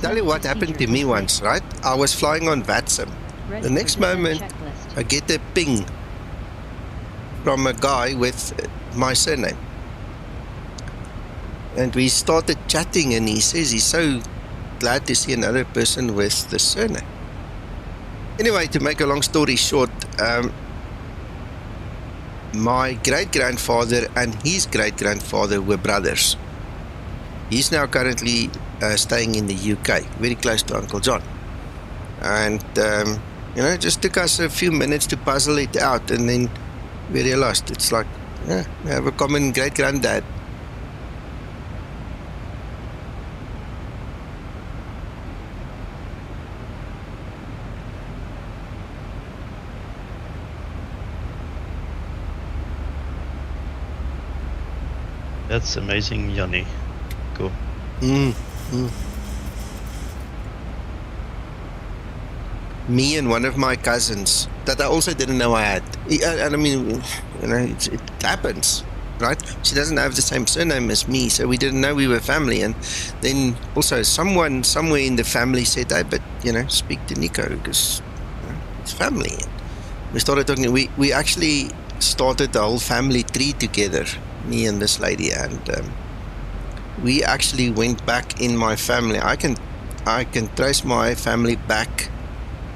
Tell you what happened to me once, right? I was flying on VATSIM. The next moment, I get a ping from a guy with my surname. And we started chatting, and he says he's so glad to see another person with the surname. Anyway, to make a long story short, my great-grandfather and his great-grandfather were brothers. He's now currently staying in the UK, very close to Uncle John. And, it just took us a few minutes to puzzle it out, and then we realized it's like, yeah, we have a common great-granddad. That's amazing, Johnny. Cool. Me and one of my cousins that I also didn't know I had. And I mean, it happens, right? She doesn't have the same surname as me, so we didn't know we were family. And then also someone somewhere in the family said, "Hey, but speak to Nico because it's family." And we started talking. We actually started the whole family tree together. Me and this lady, and we actually went back in my family. I can trace my family back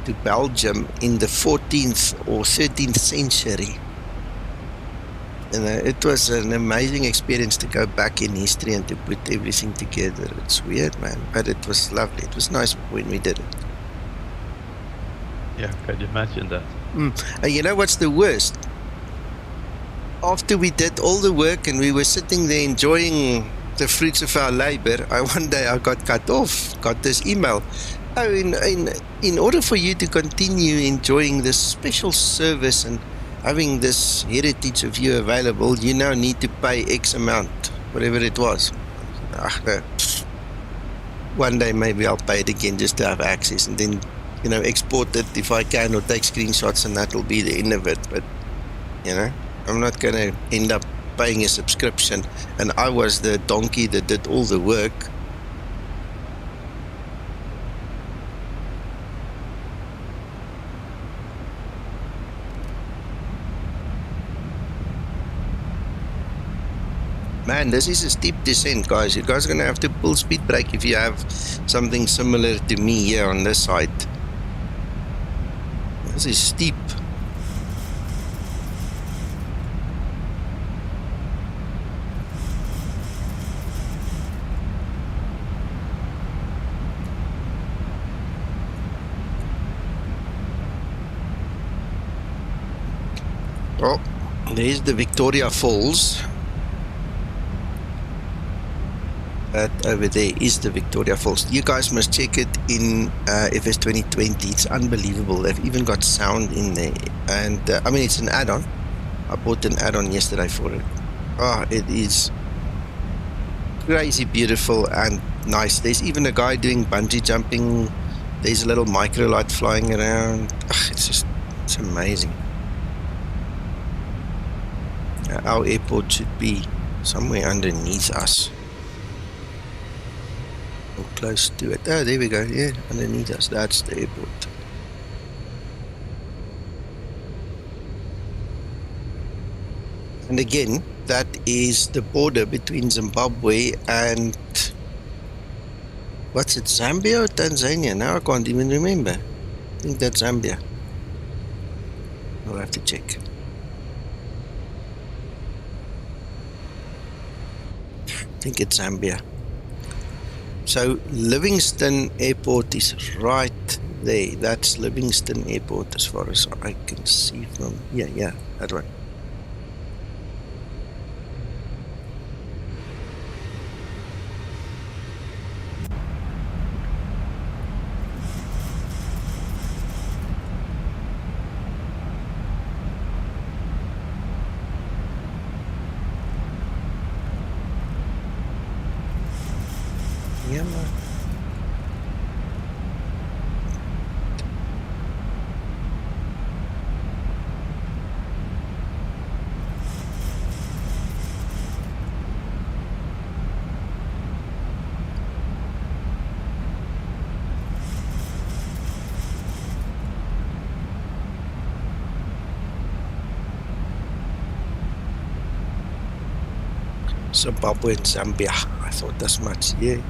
to Belgium in the 14th or 13th century. And it was an amazing experience to go back in history and to put everything together. It's weird, man, but it was lovely. It was nice when we did it. Yeah, can you imagine that? And you know what's the worst? After we did all the work and we were sitting there enjoying the fruits of our labor, one day I got cut off, got this email. Oh, in order for you to continue enjoying this special service and having this heritage of you available, you now need to pay X amount, whatever it was. No. One day maybe I'll pay it again just to have access, and then, export it if I can, or take screenshots, and that'll be the end of it. But, I'm not going to end up paying a subscription, and I was the donkey that did all the work. Man, this is a steep descent, guys. You guys are going to have to pull speed brake if you have something similar to me here on this side. This is steep. Oh, there's the Victoria Falls. That over there is the Victoria Falls. You guys must check it in FS 2020. It's unbelievable. They've even got sound in there. And I mean, it's an add-on. I bought an add-on yesterday for it. Oh, it is crazy beautiful and nice. There's even a guy doing bungee jumping. There's a little micro light flying around. It's amazing. Our airport should be somewhere underneath us. Or close to it. Oh, there we go. Yeah, underneath us. That's the airport. And again, that is the border between Zimbabwe and... what's it? Zambia or Tanzania? Now I can't even remember. I think that's Zambia. I'll have to check. I think it's Zambia. So Livingston Airport is right there. That's Livingston Airport as far as I can see from... Yeah, that one. Yeah, man. Zimbabwe and Zambia. I thought as much, yeah.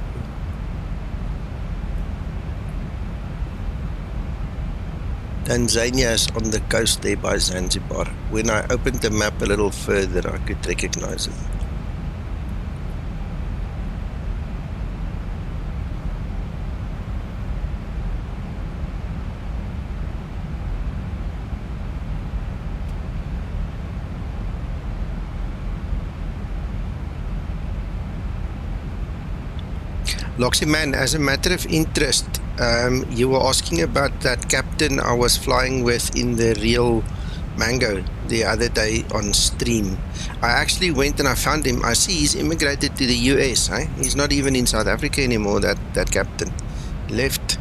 Tanzania is on the coast there by Zanzibar. When I opened the map a little further, I could recognize it. Loxy man, as a matter of interest, you were asking about that captain I was flying with in the Real Mango the other day on stream. I actually went and I found him. I see he's immigrated to the US. Eh? He's not even in South Africa anymore, that captain. Left.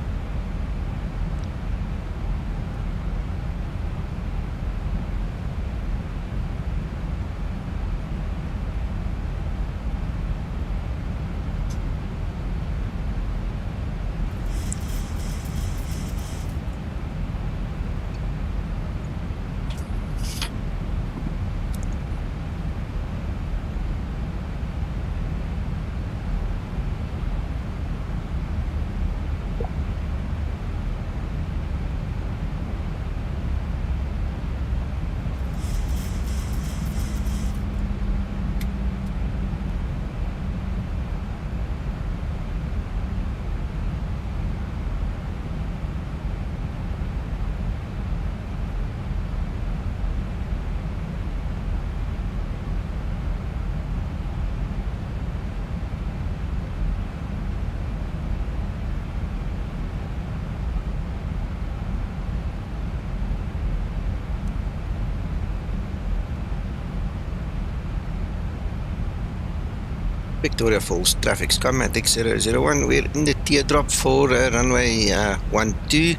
Victoria Falls traffic, Skymatix 001. We're in the teardrop for runway 12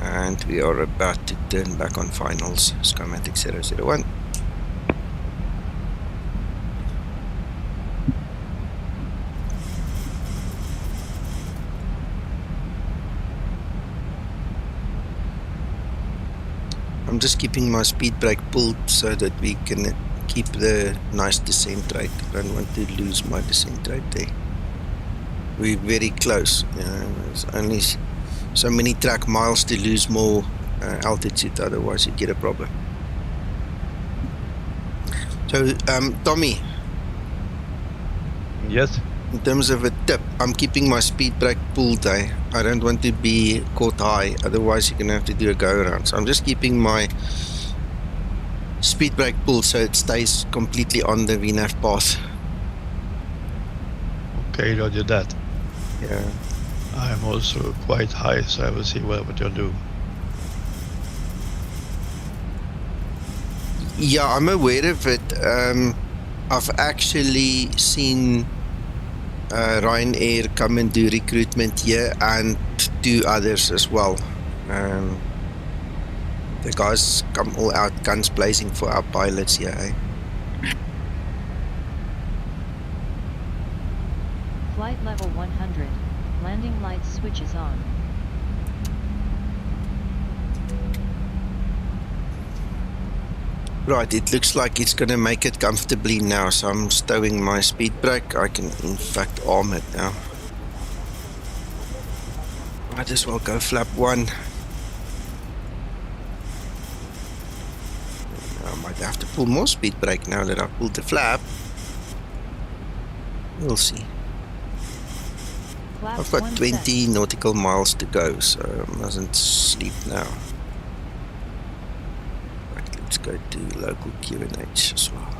and we are about to turn back on finals. Skymatix 001. I'm just keeping my speed brake pulled so that we can keep the nice descent rate. I don't want to lose my descent rate there. We're very close. There's only so many track miles to lose more altitude, otherwise you get a problem. So, Tommy. Yes? In terms of a tip, I'm keeping my speed brake pulled. I don't want to be caught high, otherwise you're going to have to do a go-around. So I'm just keeping my speed brake pulled so it stays completely on the VNAV path. Okay, roger that. Yeah. I'm also quite high, so I will see what you'll do. Yeah, I'm aware of it. I've actually seen Ryanair come and do recruitment here and do others as well. The guys come all out guns blazing for our pilots here, eh? Flight level 100. Landing lights switches on. Right, it looks like it's going to make it comfortably now, so I'm stowing my speed brake. I can in fact arm it now. Might as well go flap 1. I might have to pull more speed brake now that I've pulled the flap. We'll see. I've got 20 nautical miles to go, so I mustn't sleep now. Right, let's go to local QNH as well.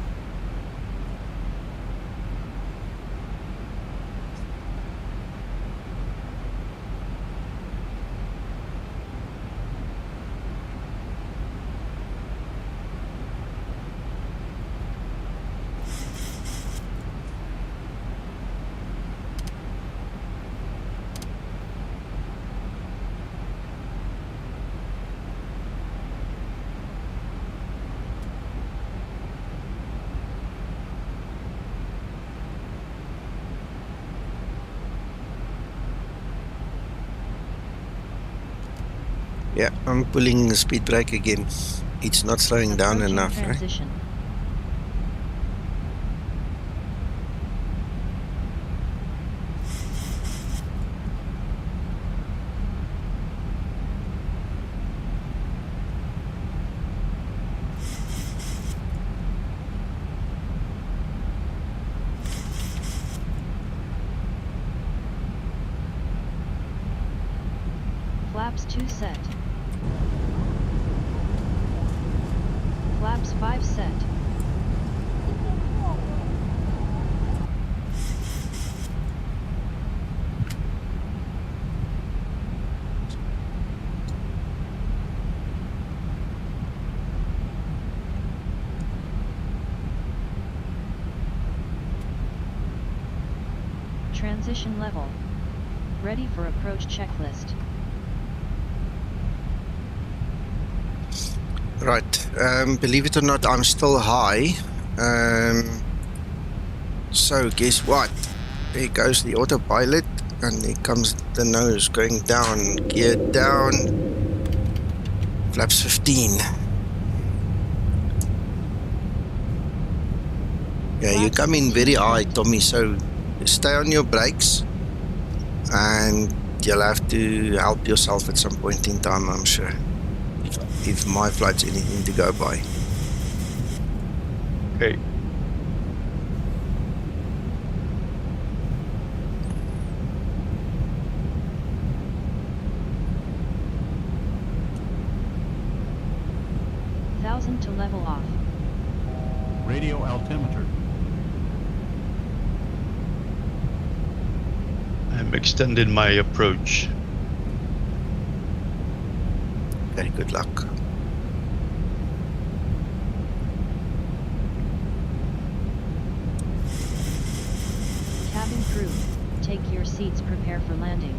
Yeah, I'm pulling the speed brake again. It's not slowing down enough, right? Flaps 2 set. Flaps 5 set. Transition level. Ready for approach checklist. Right, believe it or not, I'm still high. So guess what? There goes the autopilot, and there comes the nose going down, gear down, flaps 15. Yeah, you come in very high, Tommy, so stay on your brakes, and you'll have to help yourself at some point in time, I'm sure. If my flight's anything to go by. Okay. To level off. Radio altimeter. I'm extending my approach. Okay, good luck. Cabin crew, take your seats, prepare for landing.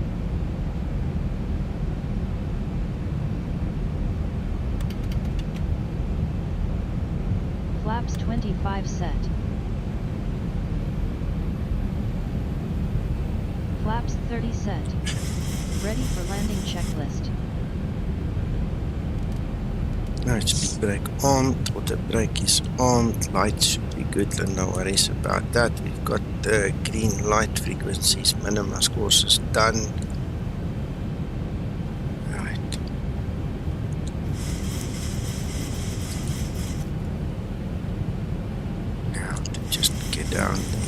Flaps 25 set. Flaps 30 set. Ready for landing checklist. No, speed brake on, auto brake is on, light should be good, and no worries about that. We've got the green light frequencies, minimum courses done. Right. Now to just get down there.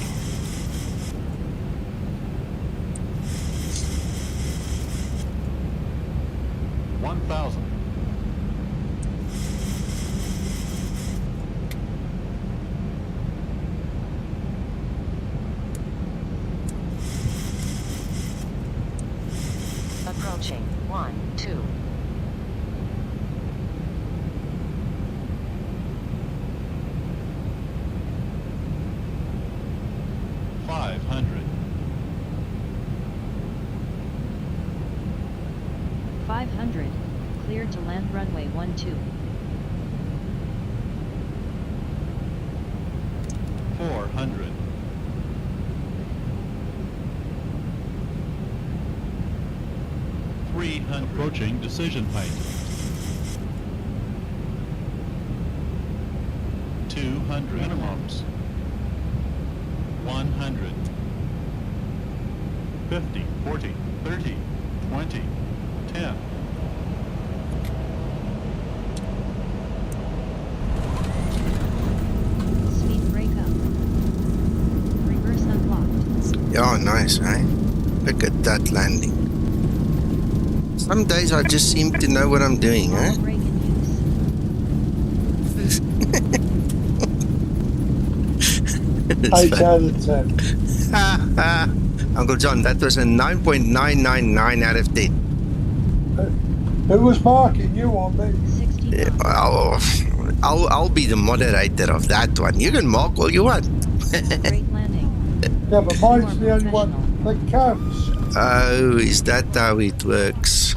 Approaching 1, 2. 500. 500. Cleared to land runway 12. 400. 300. Approaching decision height. 200. Minimums. 100. 50, 40, 30, 20, 10. Speed brake up. Reverse unlocked. Yeah, nice, eh? Look at that landing. Some days I just seem to know what I'm doing, eh? Eight out of 10. Uncle John, that was a 9.999 out of 10. Who was marking you on me? Yeah, I'll be the moderator of that one. You can mark all you want. Great landing. Yeah, but mine's the only one that counts. Oh, is that how it works?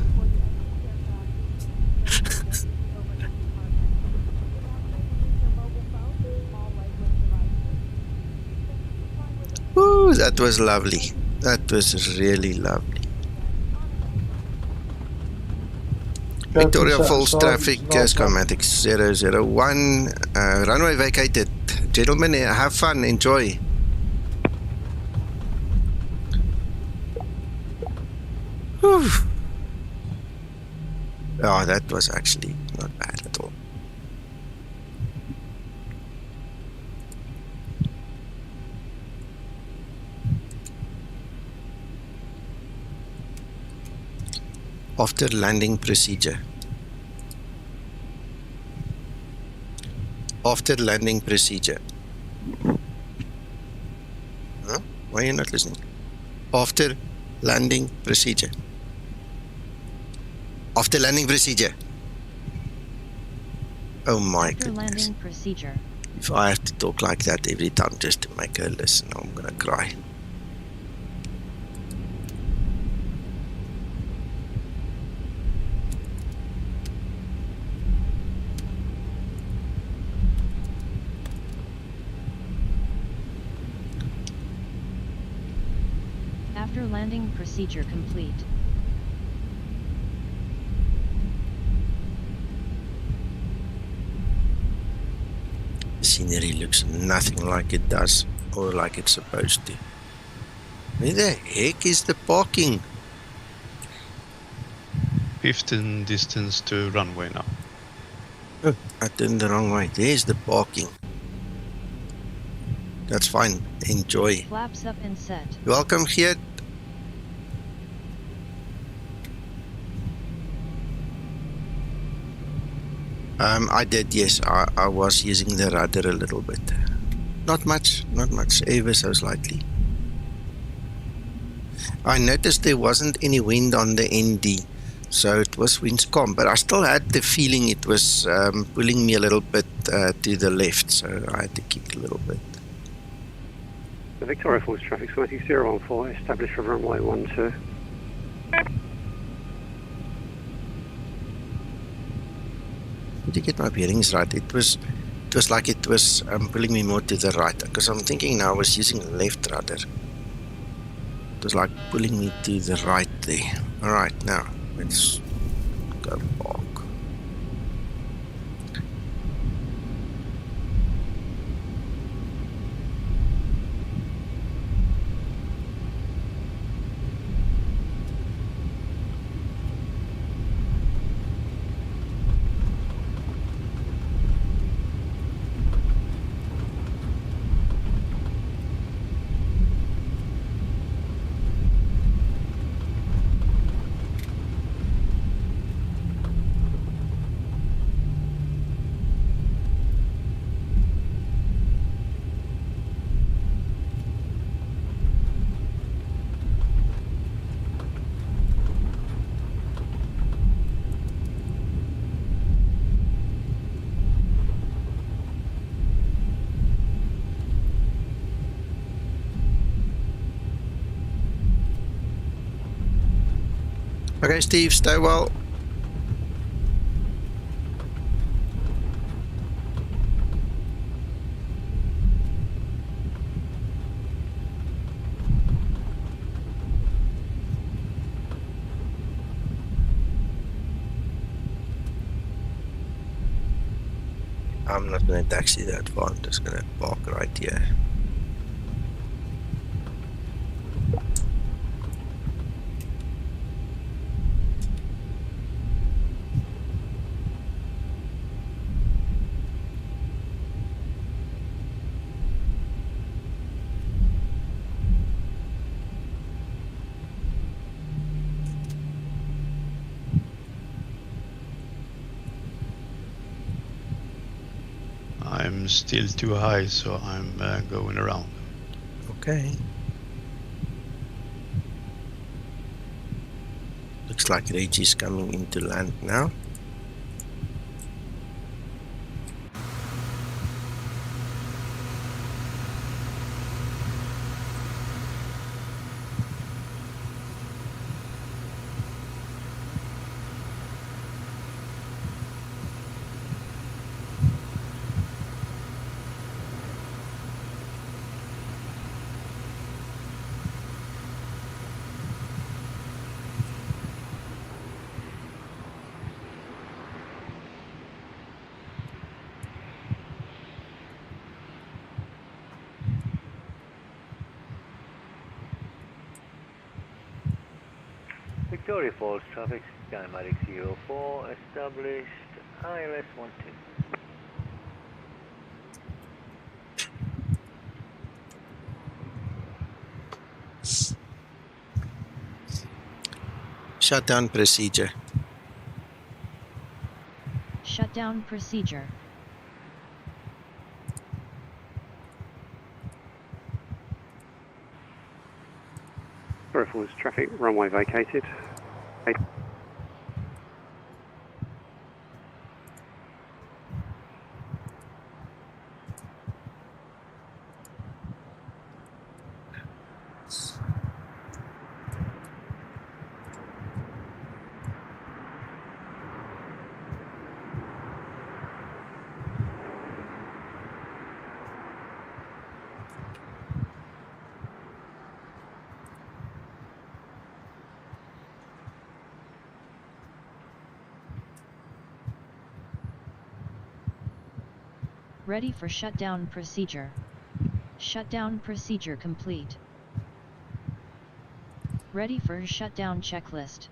Ooh, that was lovely. That was really lovely. Victoria Falls traffic, Skymatix 001. Runway vacated. Gentlemen, have fun, enjoy. Whew. Oh, that was actually not bad at all. After landing procedure. After landing procedure. Huh? Why are you not listening? After landing procedure. After landing procedure. Oh my After goodness. landing procedure. If I have to talk like that every time just to make her listen, I'm gonna cry. After landing procedure complete. The scenery looks nothing like it does or like it's supposed to. Where the heck is the parking? 15 distance to runway now. Oh, I turned the wrong way. There's the parking. That's fine. Enjoy. Flaps up and set. Welcome here. I did, yes. I was using the rudder a little bit. Not much, ever so slightly. I noticed there wasn't any wind on the ND, so it was winds calm, but I still had the feeling it was pulling me a little bit to the left, so I had to kick a little bit. The Victoria Falls traffic, Skymatix 014, established for runway 12. Did you get my bearings right? It was like it was pulling me more to the right, because I'm thinking now I was using the left rudder. It was like pulling me to the right there. Alright, now let's go park. Okay, Steve, stay well. I'm not going to taxi that far. I'm just going to park right here. I'm still too high, so I'm going around. Okay. Looks like Reggie's coming into land now. Victoria Falls traffic, Skymatix 04, established ILS 12. Shutdown procedure. Shutdown procedure. Falls traffic, runway vacated. Ready for shutdown procedure. Shutdown procedure complete. Ready for shutdown checklist.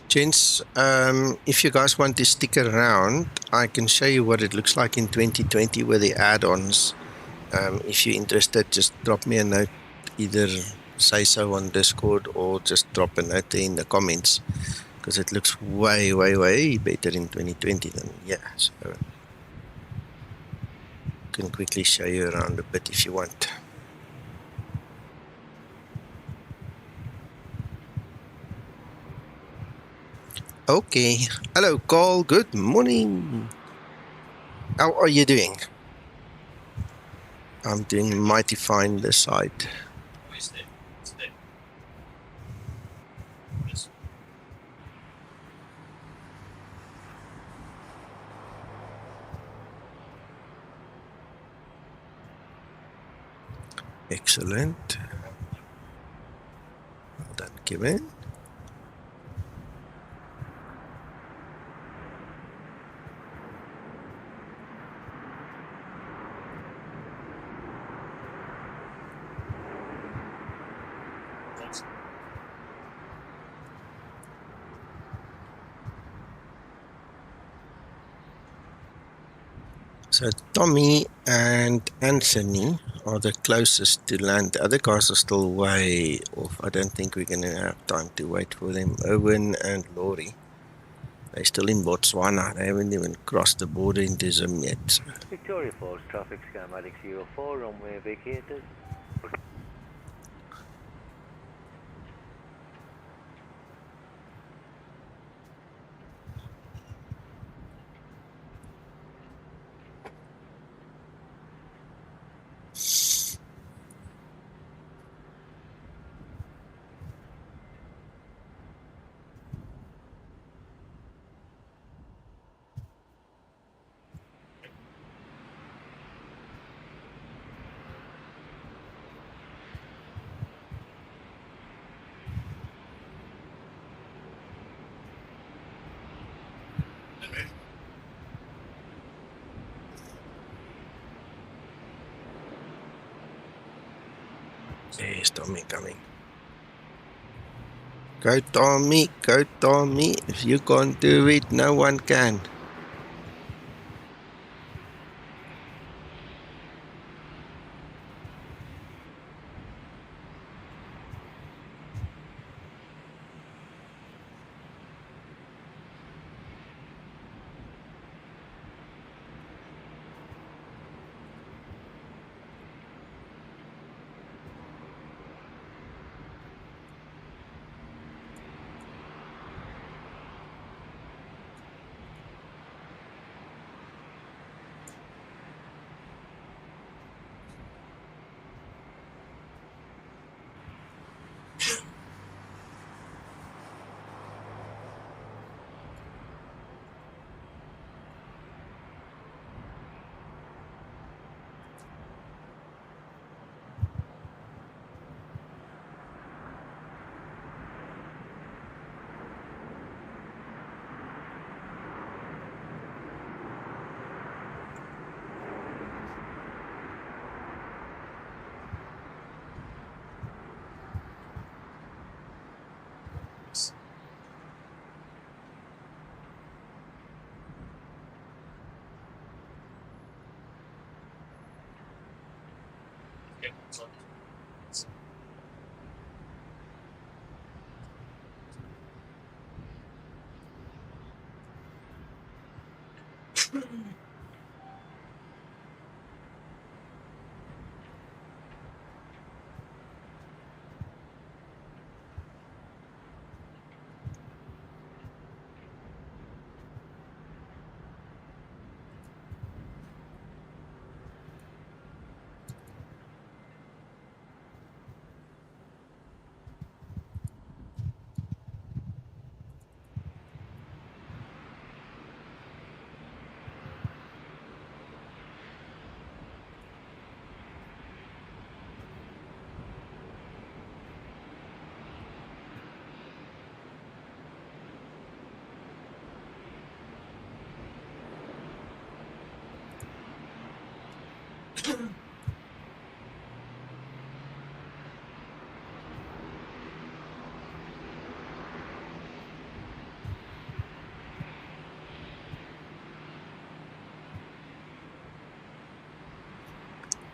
Gents, if you guys want to stick around, I can show you what it looks like in 2020 with the add-ons. If you're interested, just drop me a note, either say so on Discord or just drop a note there in the comments, because it looks way, way, way better in 2020 than, yeah, so I can quickly show you around a bit if you want. Okay, hello Carl, good morning. How are you doing? I'm doing mighty fine this side. Excellent. Well done, Kevin. So Tommy and Anthony are the closest to land. The other guys are still way off. I don't think we're going to have time to wait for them. Owen and Laurie, they're still in Botswana. They haven't even crossed the border into Zim yet. So. Victoria Falls, traffic Skymatix 04, runway vacated. There's Tommy coming. Go Tommy, go Tommy. If you can't do it, no one can.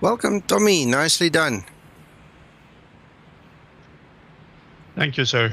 Welcome, Tommy. Nicely done. Thank you, sir.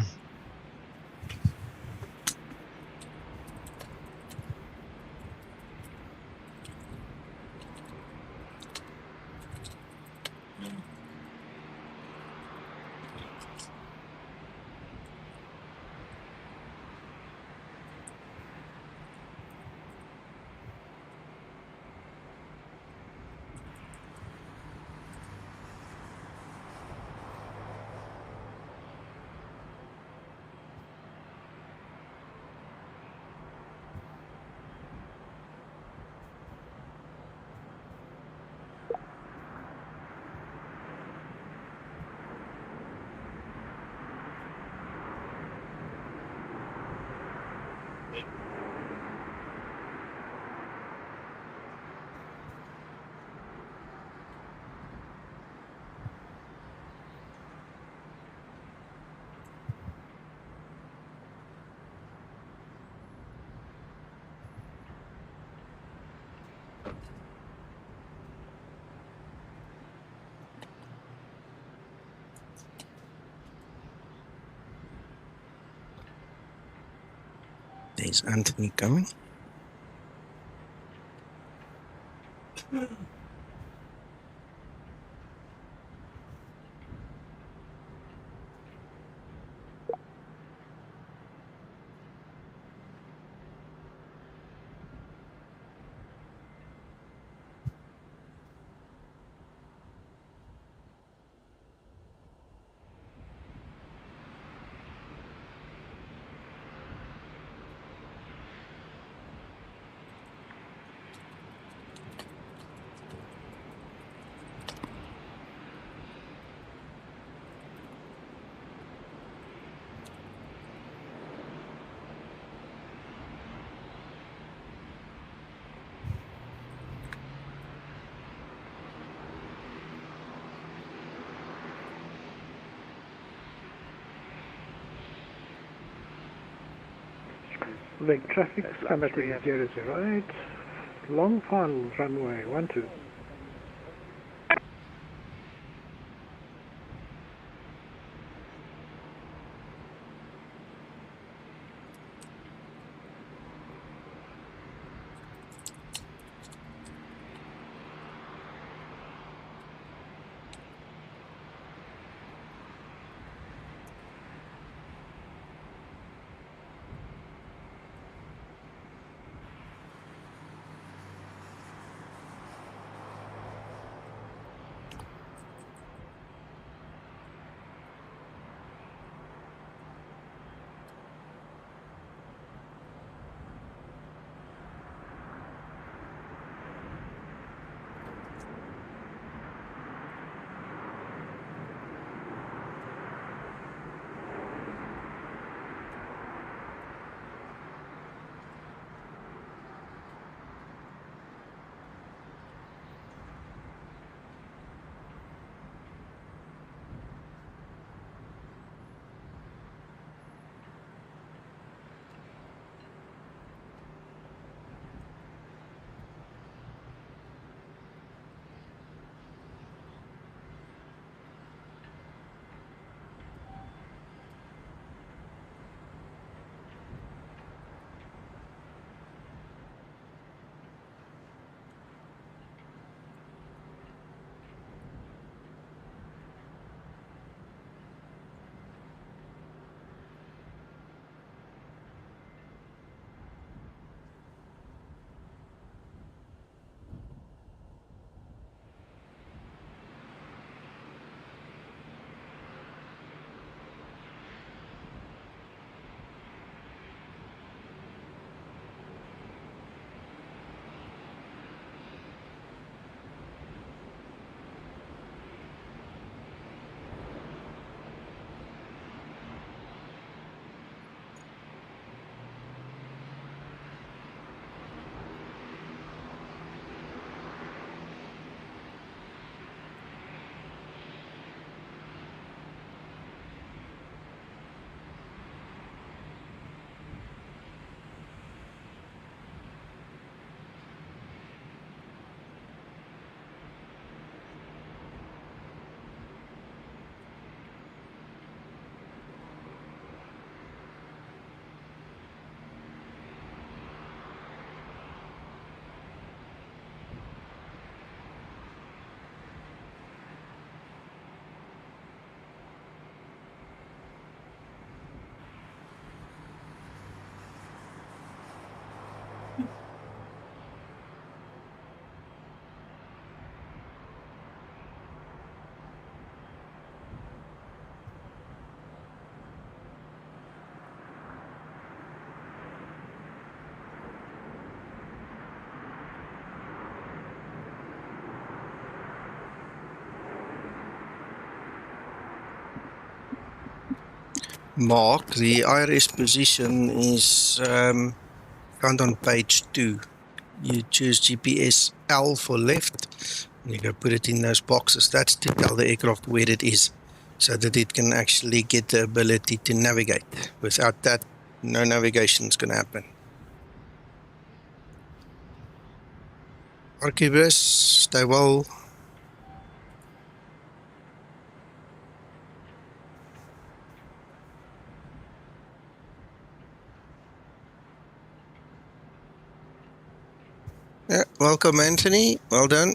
There's Anthony coming. Big traffic, Skymatix 008. Long final runway 12. Mark, the IRS position is found on page 2. You choose GPS L for left, and you go put it in those boxes. That's to tell the aircraft where it is, so that it can actually get the ability to navigate. Without that, no navigation is going to happen. Archibus, stay well. Yeah, welcome, Anthony. Well done.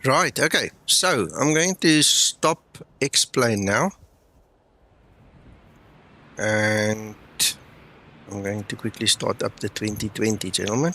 Right, okay. So I'm going to stop explain now. And I'm going to quickly start up the 2020, gentlemen.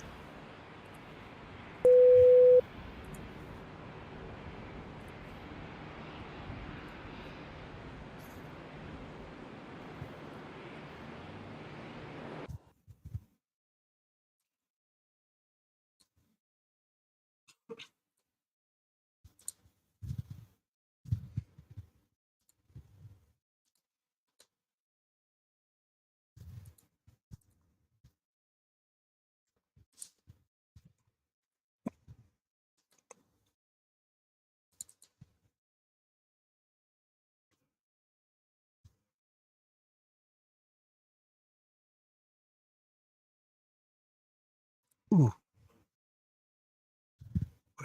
Ooh.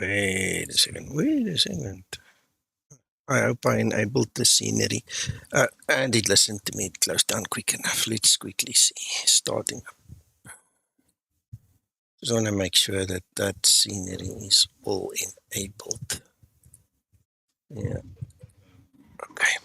Wait a second. I hope I enabled the scenery. And it listened to me. It closed down quick enough. Let's quickly see. Starting up. Just want to make sure that that scenery is all enabled. Yeah. Okay.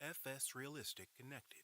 FS Realistic connected.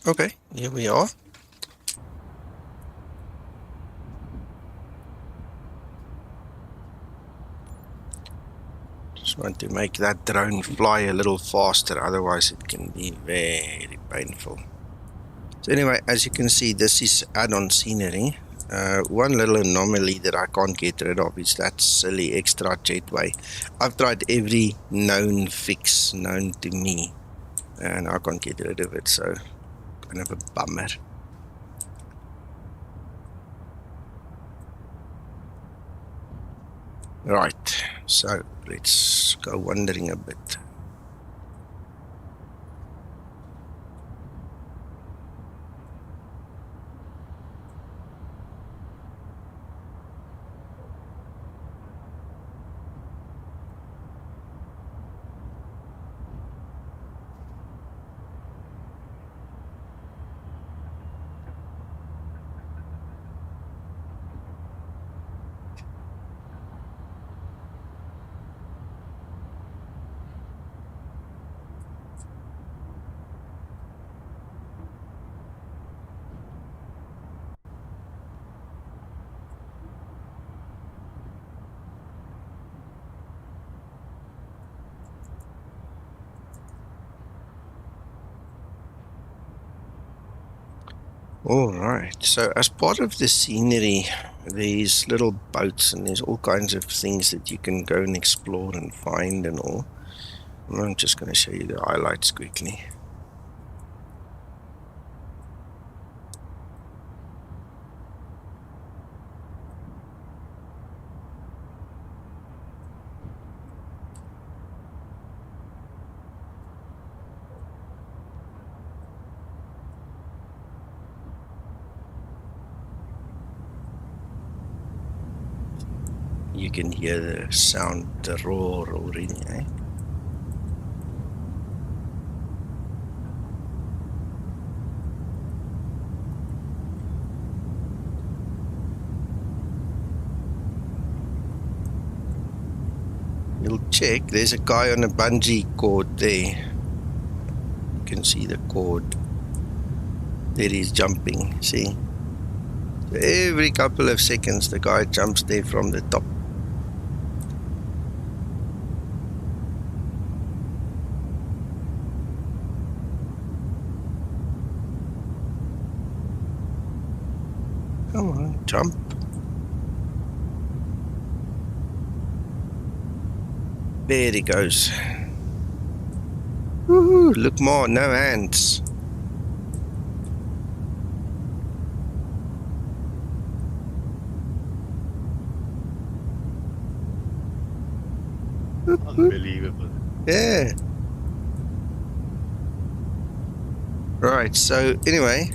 Okay, here we are. Just want to make that drone fly a little faster, otherwise it can be very painful. So anyway, as you can see, this is add-on scenery. One little anomaly that I can't get rid of is that silly extra jetway. I've tried every known fix known to me, and I can't get rid of it, so kind of a bummer. Right, so let's go wandering a bit. Alright, so as part of the scenery, there's little boats and there's all kinds of things that you can go and explore and find and all. I'm just going to show you the highlights quickly. You can hear the sound, the roar already, eh? You'll check, there's a guy on a bungee cord there. You can see the cord. There he's jumping, see? So every couple of seconds the guy jumps there from the top. Come on, jump. There he goes. Woohoo, look more, no hands. Unbelievable. Yeah. Right, so anyway,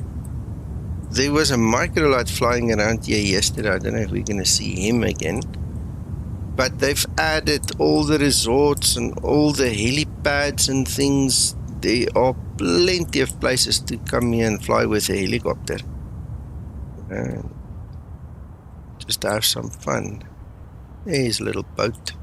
there was a microlight flying around here yesterday. I don't know if we're going to see him again. But they've added all the resorts and all the helipads and things. There are plenty of places to come here and fly with a helicopter. Just to have some fun. There's a little boat.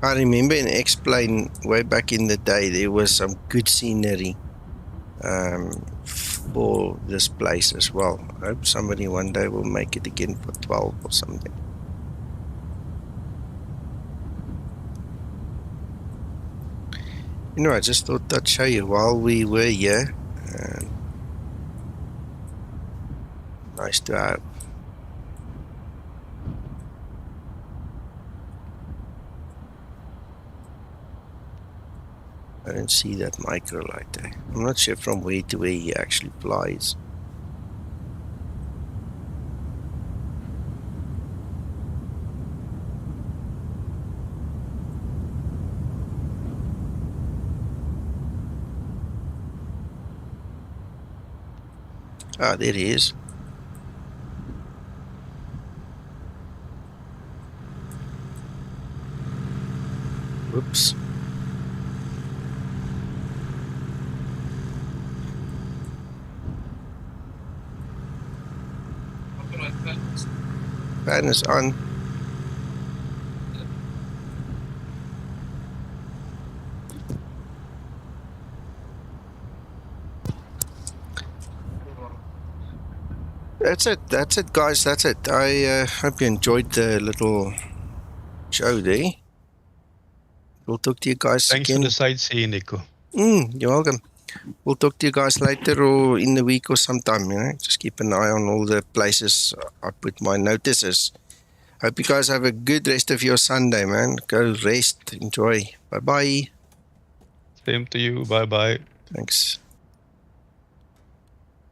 I remember in X-Plane way back in the day there was some good scenery for this place as well. I hope somebody one day will make it again for 12 or something. You know, I just thought I'd show you while we were here. Nice to have. I don't see that microlight there. I'm not sure from where to where he actually flies. Ah, there he is. Whoops. Fan is on. That's it, guys. That's it. I hope you enjoyed the little show there. We'll talk to you guys Thanks again. for the sightseeing, Nico. You're welcome. We'll talk to you guys later or in the week or sometime, you know. Just keep an eye on all the places I put my notices. Hope you guys have a good rest of your Sunday, man. Go rest. Enjoy. Bye-bye. Same to you. Bye-bye. Thanks.